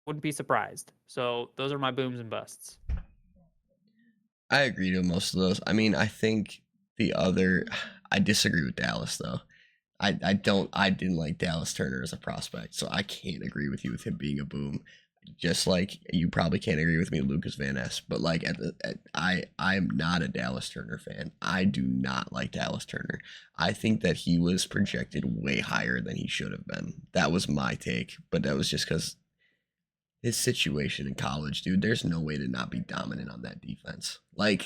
Wouldn't be surprised. So those are my booms and busts.
I agree to most of those. I mean, I think I disagree with Dallas though. I didn't like Dallas Turner as a prospect, so I can't agree with you with him being a boom. Just like you probably can't agree with me, Lucas Van Ness. But like I'm not a Dallas Turner fan. I do not like Dallas Turner. I think that he was projected way higher than he should have been. That was my take, but that was just because his situation in college, dude. There's no way to not be dominant on that defense.
They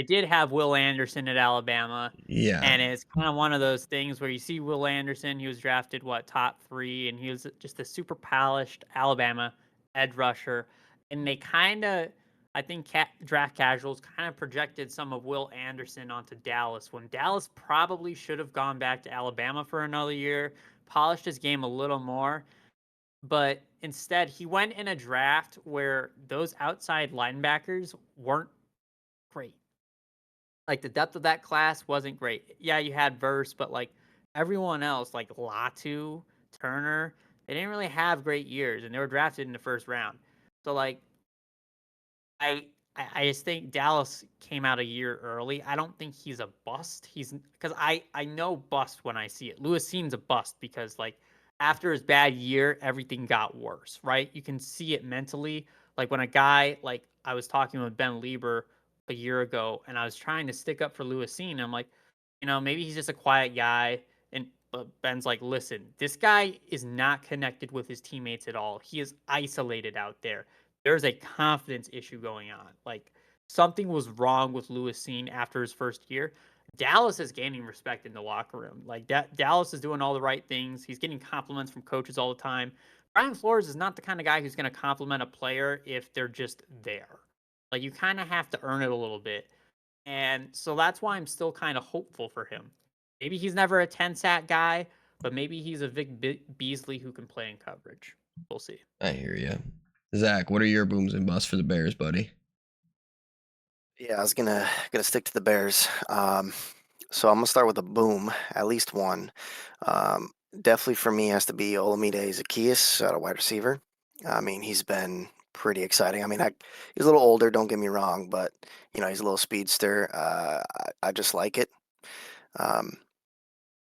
did have Will Anderson at Alabama,
Yeah,
and it's kind of one of those things where you see Will Anderson, he was drafted, top 3, and he was just a super polished Alabama edge rusher. And they kind of, I think draft casuals kind of projected some of Will Anderson onto Dallas when Dallas probably should have gone back to Alabama for another year, polished his game a little more. But instead, he went in a draft where those outside linebackers weren't great. Like, the depth of that class wasn't great. Yeah, you had Verse, but like everyone else, like Latu, Turner, they didn't really have great years, and they were drafted in the first round. So like, I just think Dallas came out a year early. I don't think he's a bust. He's because I know bust when I see it. Lewis Seam's a bust because like after his bad year, everything got worse, right? You can see it mentally. Like when a guy like I was talking with Ben Lieber a year ago, and I was trying to stick up for Lewis Seam. I'm like, maybe he's just a quiet guy. And Ben's like, listen, this guy is not connected with his teammates at all. He is isolated out there. There's a confidence issue going on. Like, something was wrong with Lewis Seen after his first year. Dallas is gaining respect in the locker room. Like, Dallas is doing all the right things. He's getting compliments from coaches all the time. Brian Flores is not the kind of guy who's going to compliment a player if they're just there. Like, you kind of have to earn it a little bit. And so that's why I'm still kind of hopeful for him. Maybe he's never a 10 sack guy, but maybe he's a Vic Beasley who can play in coverage. We'll see.
I hear you. Zach, what are your booms and busts for the Bears, buddy?
Yeah, I was gonna stick to the Bears. So I'm gonna start with a boom, at least one. Definitely for me has to be Olamide Zaccheaus, a wide receiver. I mean, he's been pretty exciting. I mean, he's a little older, don't get me wrong, but he's a little speedster. I just like it. Um,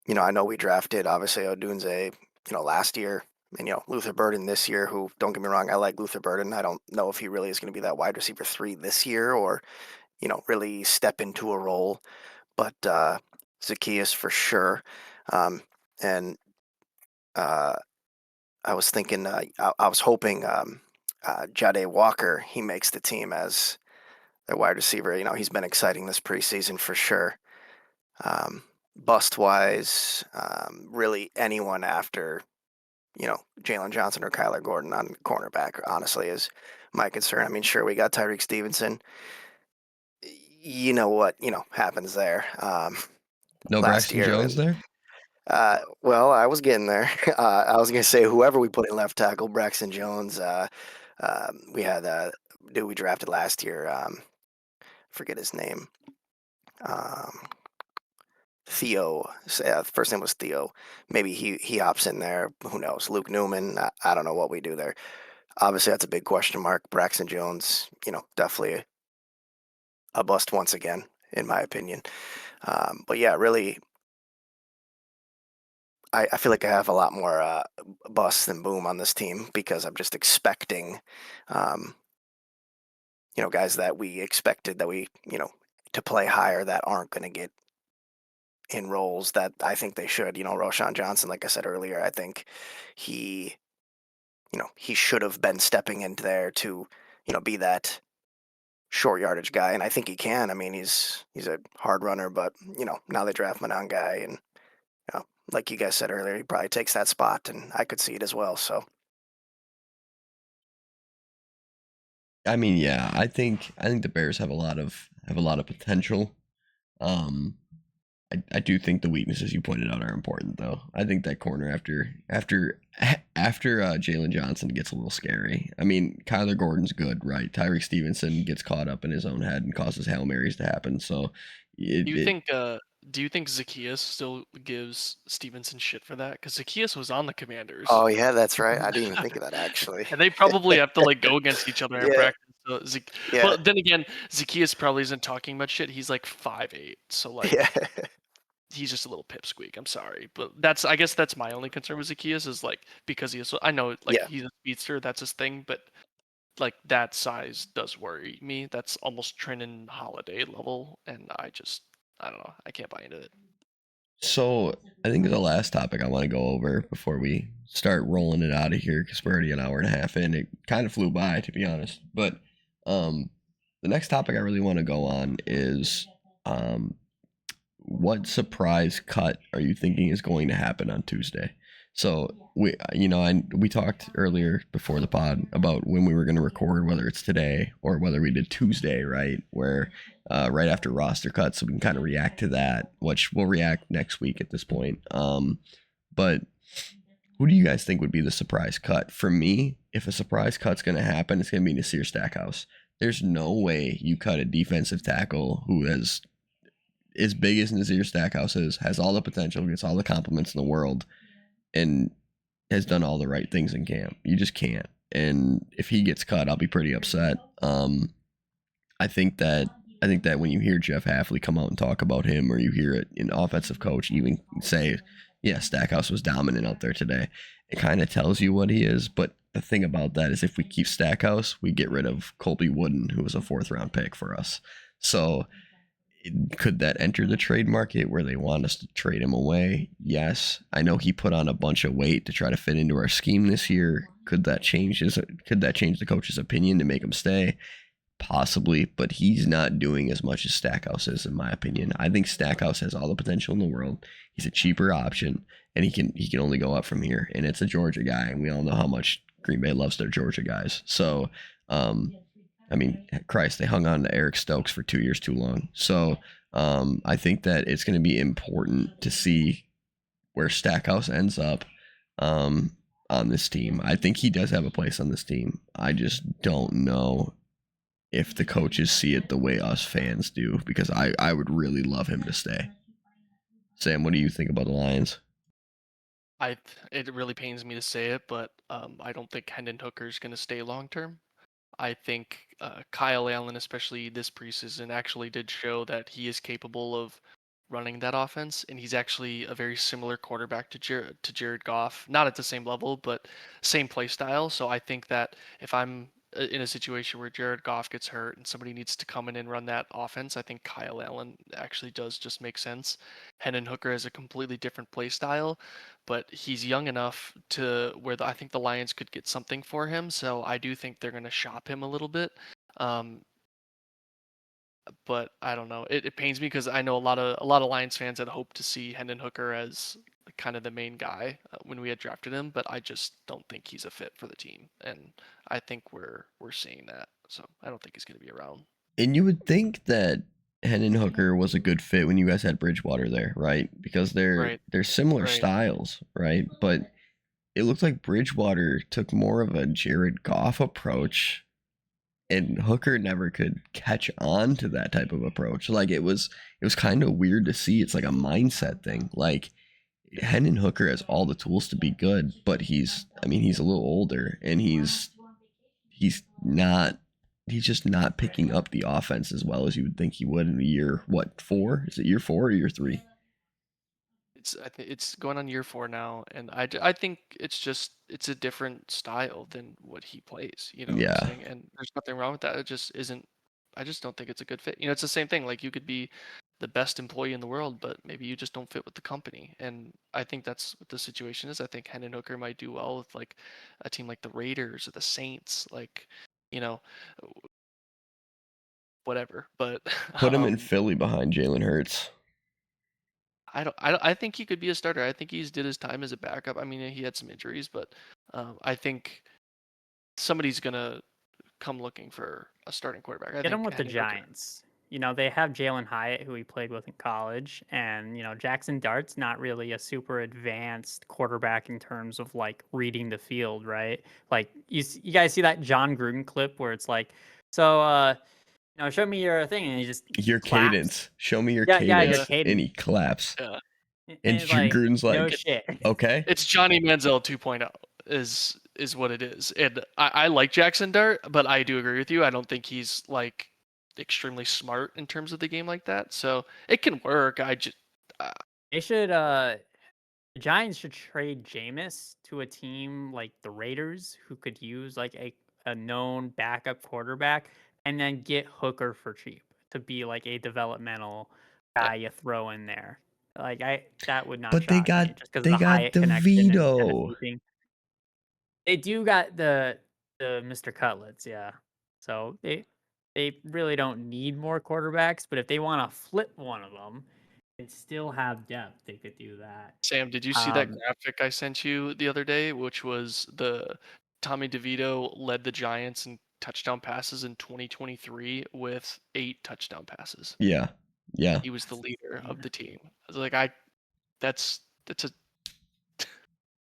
I know we drafted obviously Odunze, last year, and Luther Burden this year. Who, don't get me wrong, I like Luther Burden. I don't know if he really is going to be that wide receiver 3 this year, or really step into a role. But Zaccheaus for sure. And I was thinking, I was hoping Jade Walker, he makes the team as their wide receiver. He's been exciting this preseason for sure. Bust wise, really anyone after Jalen Johnson or Kyler Gordon on cornerback, honestly, is my concern. I mean, sure, we got Tyreek Stevenson. You know what happens there.
No
Last
Braxton
year,
Jones
and
there.
well, I was getting there. I was gonna say whoever we put in left tackle, Braxton Jones. We had dude we drafted last year. Forget his name. Um, Theo. First name was Theo. Maybe he opts in there. Who knows? Luke Newman. I don't know what we do there. Obviously, that's a big question mark. Braxton Jones, definitely a bust once again, in my opinion. But yeah, really, I feel like I have a lot more bust than boom on this team because I'm just expecting, um, guys that we expected that to play higher that aren't going to get in roles that I think they should. Roshan Johnson, like I said earlier, I think he, he should have been stepping into there to, be that short yardage guy, and I think he can. I mean, he's a hard runner, but now they draft Manon guy, and like you guys said earlier, he probably takes that spot, and I could see it as well. So
I mean, yeah, I think the Bears have a lot of potential. Um, I do think the weaknesses you pointed out are important, though. I think that corner after Jalen Johnson gets a little scary. I mean, Kyler Gordon's good, right? Tyreek Stevenson gets caught up in his own head and causes Hail Marys to happen. So,
Do you
it
think Zacchaeus still gives Stevenson shit for that? Because Zacchaeus was on the Commanders,
oh yeah, that's right. I didn't even think of that actually.
and they probably have to like go against each other in
Yeah,
practice. So
yeah,
but then again, Zacchaeus probably isn't talking much shit. He's like 5'8", so
yeah,
like he's just a little pipsqueak. I'm sorry, but I guess that's my only concern with Zacchaeus is like because he is. I know like
yeah.
he's a speedster, that's his thing, but like that size does worry me. That's almost Trenton Holiday level, and I don't know. I can't buy into it.
So I think the last topic I want to go over before we start rolling it out of here, because we're already an hour and a half in. It kind of flew by, to be honest. But um, the next topic I really want to go on is um, what surprise cut are you thinking is going to happen on Tuesday? So we talked earlier before the pod about when we were going to record, whether it's today or whether we did Tuesday, right? Where right after roster cuts, so we can kind of react to that, which we'll react next week at this point. But who do you guys think would be the surprise cut? For me, if a surprise cut's going to happen, it's going to be Nasir Stackhouse. There's no way you cut a defensive tackle who has as big as Nazir Stackhouse is, has all the potential, gets all the compliments in the world, and has done all the right things in camp. You just can't. And if he gets cut, I'll be pretty upset. I think that when you hear Jeff Hafley come out and talk about him, or you hear it an offensive coach even say, "Yeah, Stackhouse was dominant out there today," it kind of tells you what he is. But the thing about that is, if we keep Stackhouse, we get rid of Colby Wooden, who was a 4th-round pick for us. So could that enter the trade market where they want us to trade him away? Yes. I know he put on a bunch of weight to try to fit into our scheme this year. Could that change the coach's opinion to make him stay? Possibly, but he's not doing as much as Stackhouse is, in my opinion. I think Stackhouse has all the potential in the world. He's a cheaper option, and he can only go up from here. And it's a Georgia guy, and we all know how much Green Bay loves their Georgia guys. So, I mean, Christ, they hung on to Eric Stokes for 2 years too long. So, I think that it's going to be important to see where Stackhouse ends up on this team. I think he does have a place on this team. I just don't know if the coaches see it the way us fans do, because I would really love him to stay. Sam, what do you think about the Lions?
It really pains me to say it, but I don't think Hendon Hooker's going to stay long term. I think Kyle Allen, especially this preseason, actually did show that he is capable of running that offense, and he's actually a very similar quarterback to Jared Goff. Not at the same level, but same play style. So I think that if I'm in a situation where Jared Goff gets hurt and somebody needs to come in and run that offense, I think Kyle Allen actually does just make sense. Hendon Hooker has a completely different play style, but he's young enough to where I think the Lions could get something for him. So I do think they're going to shop him a little bit. Um, but I don't know. It pains me because I know a lot of Lions fans had hoped to see Hendon Hooker as kind of the main guy when we had drafted him, but I just don't think he's a fit for the team, and I think we're seeing that. So I don't think he's going to be around.
And you would think that Hendon Hooker was a good fit when you guys had Bridgewater there, right? Because
Right,
they're similar
right.
styles, right? But it looked like Bridgewater took more of a Jared Goff approach, and Hooker never could catch on to that type of approach. Like it was kind of weird to see. It's like a mindset thing. Like Hendon Hooker has all the tools to be good, but he's a little older, and he's just not picking up the offense as well as you would think he would in a year, what, 4? Is it year 4 or year 3?
I think it's going on year 4 now, and I think it's a different style than what he plays. You know what I'm
Yeah.
saying? And there's nothing wrong with that. It just isn't. I just don't think it's a good fit. It's the same thing. Like you could be the best employee in the world, but maybe you just don't fit with the company. And I think that's what the situation is. I think Hendon Hooker might do well with like a team like the Raiders or the Saints, like you know, whatever. But
Put him in
um,
Philly behind Jalen Hurts.
I think he could be a starter. I think he's did his time as a backup. I mean, he had some injuries, but I think somebody's gonna come looking for a starting quarterback. I
Get him
think
with the
Hendon Hooker.
Giants. They have Jalen Hyatt, who he played with in college, and Jackson Dart's not really a super advanced quarterback in terms of like reading the field, right? Like you guys see that John Gruden clip where it's like, so show me your thing, and he just
Your
claps.
cadence. Show me your
Yeah, your
cadence.
cadence.
And he claps.
Yeah,
And
And
it's like,
Gruden's
no
like,
shit.
okay.
it's Johnny Manziel 2.0 is what it is. And I like Jackson Dart, but I do agree with you. I don't think he's like extremely smart in terms of the game like that. So it can work.
They should the Giants should trade Jameis to a team like the Raiders, who could use like a known backup quarterback, and then get Hooker for cheap to be like a developmental
Yeah.
guy you throw in there. Like that would not
But they
shock me
got
just because of the Hyatt connection and
DeVito.
Tennessee thing. They do got the Mr. Cutlets, yeah. So they really don't need more quarterbacks, but if they want to flip one of them and still have depth, they could do that.
Sam, did you see that graphic I sent you the other day, which was the Tommy DeVito led the Giants in touchdown passes in 2023 with 8 touchdown passes.
Yeah. Yeah.
He was the leader of
insane.
the team. I was like, that's a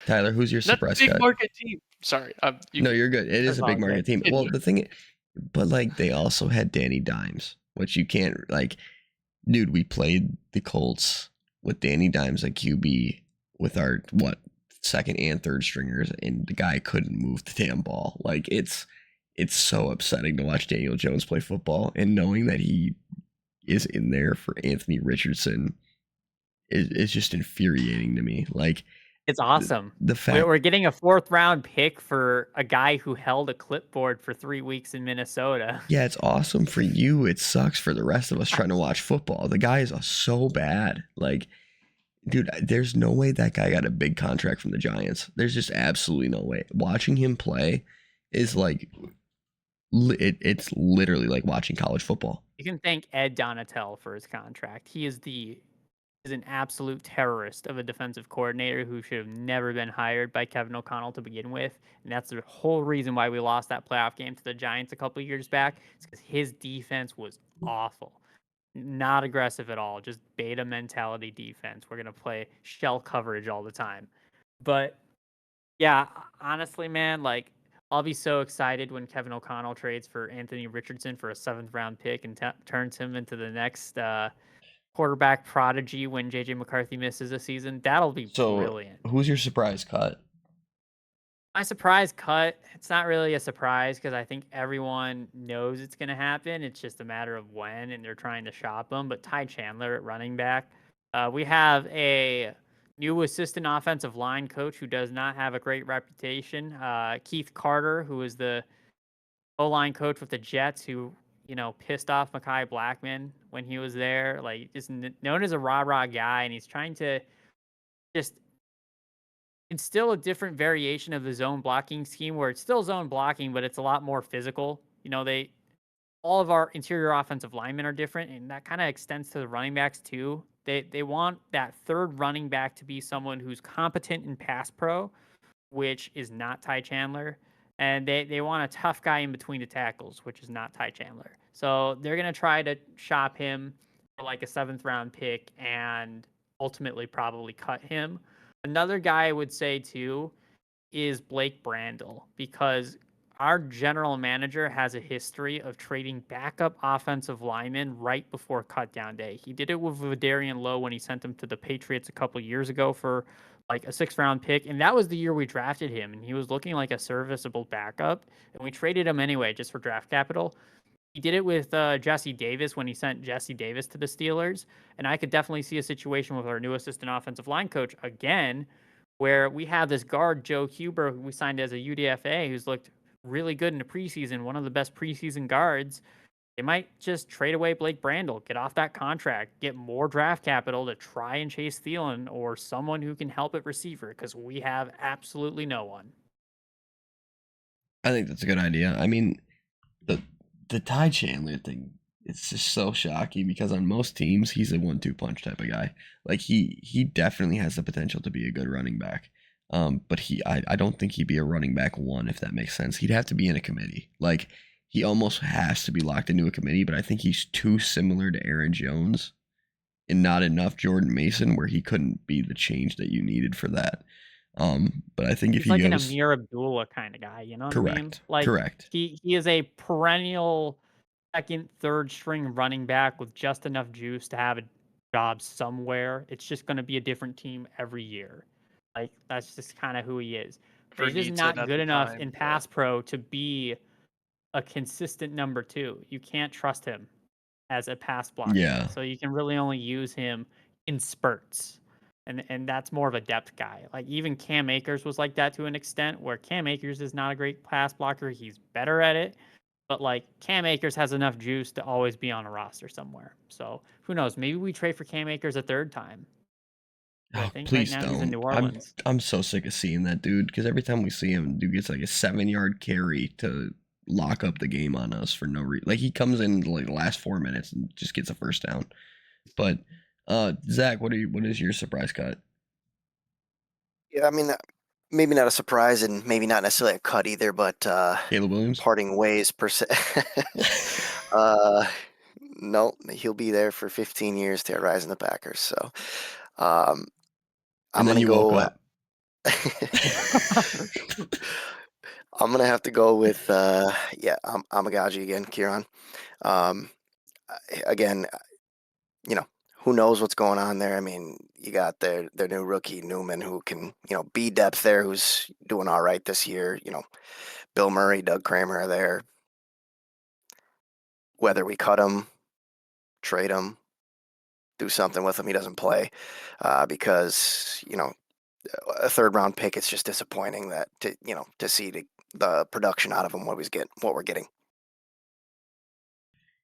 Tyler, who's your
that's a
surprise
big
cut?
market team. Sorry,
No, you're good. It is
That's
a
all
big
good.
market team.
Continue.
Well, the thing, but like they also had Danny Dimes, which you can't like. Dude, we played the Colts with Danny Dimes at QB with our second and third stringers, and the guy couldn't move the damn ball. Like it's so upsetting to watch Daniel Jones play football, and knowing that he is in there for Anthony Richardson is just infuriating to me. Like
It's awesome.
the fact
We're getting a 4th round pick for a guy who held a clipboard for 3 weeks in Minnesota.
Yeah, it's awesome for you. It sucks for the rest of us trying to watch football. The guy is so bad. Like, dude, there's no way that guy got a big contract from the Giants. There's just absolutely no way. Watching him play is like, it's literally like watching college football.
You can thank Ed Donatel for his contract. He is an absolute terrorist of a defensive coordinator who should have never been hired by Kevin O'Connell to begin with. And that's the whole reason why we lost that playoff game to the Giants a couple of years back. It's because his defense was awful. Not aggressive at all, just beta mentality defense. We're going to play shell coverage all the time. But yeah, honestly, man, like I'll be so excited when Kevin O'Connell trades for Anthony Richardson for a 7th round pick and turns him into the next quarterback prodigy when JJ McCarthy misses a season. That'll be brilliant.
Who's your surprise cut?
My surprise cut, it's not really a surprise because I think everyone knows it's going to happen. It's just a matter of when, and they're trying to shop him. But Ty Chandler at running back. We have a new assistant offensive line coach who does not have a great reputation. Keith Carter, who is the O-line coach with the Jets who, pissed off Mekhi Blackman when he was there. Like, just known as a rah-rah guy, and he's trying to just instill a different variation of the zone blocking scheme where it's still zone blocking, but it's a lot more physical. All of our interior offensive linemen are different, and that kind of extends to the running backs too. They want that third running back to be someone who's competent in pass pro, which is not Ty Chandler. And they want a tough guy in between the tackles, which is not Ty Chandler. So they're going to try to shop him for like a 7th-round pick and ultimately probably cut him. Another guy I would say too is Blake Brandel, because our general manager has a history of trading backup offensive linemen right before cutdown day. He did it with Vidarian Lowe when he sent him to the Patriots a couple years ago for like a 6th-round pick, and that was the year we drafted him, and he was looking like a serviceable backup, and we traded him anyway just for draft capital. He did it with Jesse Davis when he sent Jesse Davis to the Steelers, and I could definitely see a situation with our new assistant offensive line coach again, where we have this guard Joe Huber, who we signed as a UDFA, who's looked really good in the preseason, one of the best preseason guards. They might just trade away Blake Brandel, get off that contract, get more draft capital to try and chase Thielen or someone who can help at receiver, because we have absolutely no one.
I think that's a good idea. I mean, the Ty Chandler thing, it's just so shocking because on most teams he's a 1-2 punch type of guy. Like he definitely has the potential to be a good running back. But I don't think he'd be a running back one, if that makes sense. He'd have to be in a committee. Like he almost has to be locked into a committee, but I think he's too similar to Aaron Jones and not enough Jordan Mason where he couldn't be the change that you needed for that. But I think if
He's
he
like an
goes
Amir Abdullah kind of guy, you know what I mean?
correct,
Like
correct.
he is a perennial second, third string running back with just enough juice to have a job somewhere. It's just going to be a different team every year. Like that's just kind of who he is. But
Whoever
he's just
needs it
not
at
good
the
enough
time.
in
Yeah.
pass pro to be a consistent number 2. You can't trust him as a pass blocker.
Yeah.
So you can really only use him in spurts. And that's more of a depth guy. Like even Cam Akers was like that to an extent, where Cam Akers is not a great pass blocker. He's better at it. But like Cam Akers has enough juice to always be on a roster somewhere. So who knows? Maybe we trade for Cam Akers a 3rd time. I
Oh,
think right
please
now he's in
don't.
New Orleans.
I'm so sick of seeing that dude because every time we see him, dude gets like a 7-yard carry to lock up the game on us for no reason. Like he comes in like the last 4 minutes and just gets a first down. But Zach, what is your surprise cut?
Yeah, I mean, maybe not a surprise and maybe not necessarily a cut either, but
Caleb Williams?
parting ways per se. No, he'll be there for 15 years terrorizing the Packers. So I'm
And then
gonna
you woke
go.
up.
I'm gonna have to go with yeah, Amagaji again, Kieran. Um, again, who knows what's going on there? I mean, you got their new rookie Newman who can be depth there, who's doing all right this year. Bill Murray, Doug Kramer are there. Whether we cut him, trade him, do something with him, he doesn't play because a 3rd-round pick. It's just disappointing that to see the production out of him, what we're getting.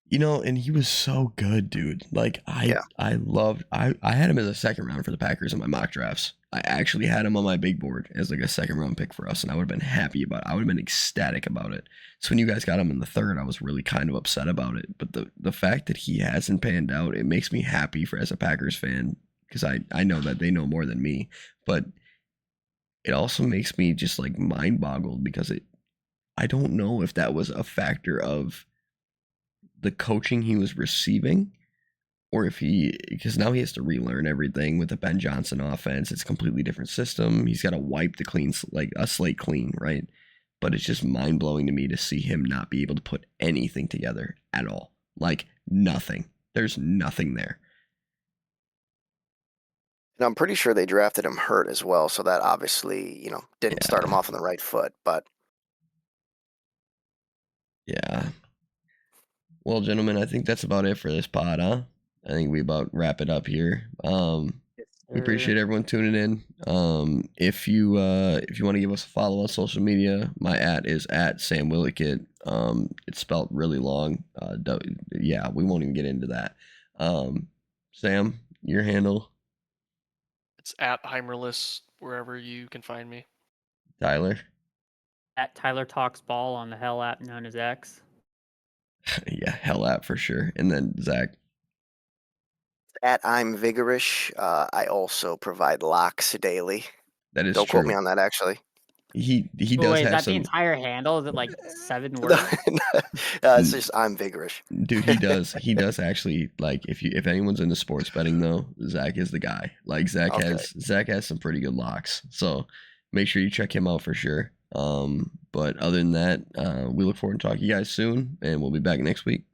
And he was so good, dude. Like
Yeah.
I loved I had him as a 2nd round for the Packers in my mock drafts. I actually had him on my big board as like a 2nd round pick for us, and I would have been happy about it. I would have been ecstatic about it. So when you guys got him in the 3rd, I was really kind of upset about it. But the fact that he hasn't panned out, it makes me happy for as a Packers fan because I know that they know more than me. But it also makes me just like mind boggled because I don't know if that was a factor of the coaching he was receiving or if because now he has to relearn everything with the Ben Johnson offense. It's a completely different system. He's got to wipe a slate clean, right? But it's just mind blowing to me to see him not be able to put anything together at all. Like nothing. There's nothing there.
And I'm pretty sure they drafted him hurt as well, so that obviously didn't start him off on the right foot. But
yeah. Well, gentlemen, I think that's about it for this pod, huh? I think we about wrap it up here. We appreciate everyone tuning in. If you want to give us a follow on social media, my @ is @SamWillikit. It's spelled really long. Yeah, we won't even get into that. Sam, your handle.
It's at Heimerless wherever you can find me.
Tyler.
At Tyler Talks Ball on the Hell app known as X.
Yeah, hell app for sure. And then Zach.
At I'm Vigorish. I also provide locks daily.
That is
Don't
true.
quote me on that, actually.
He
Oh,
does
wait, is
have
that the
some.
entire handle? Is it like 7
No,
words?
it's just I'm Vigorish.
Dude, he does actually, like, if anyone's into sports betting though, Zach is the guy. Like Zach
Okay.
has some pretty good locks. So make sure you check him out for sure. But other than that, we look forward to talking to you guys soon, and we'll be back next week.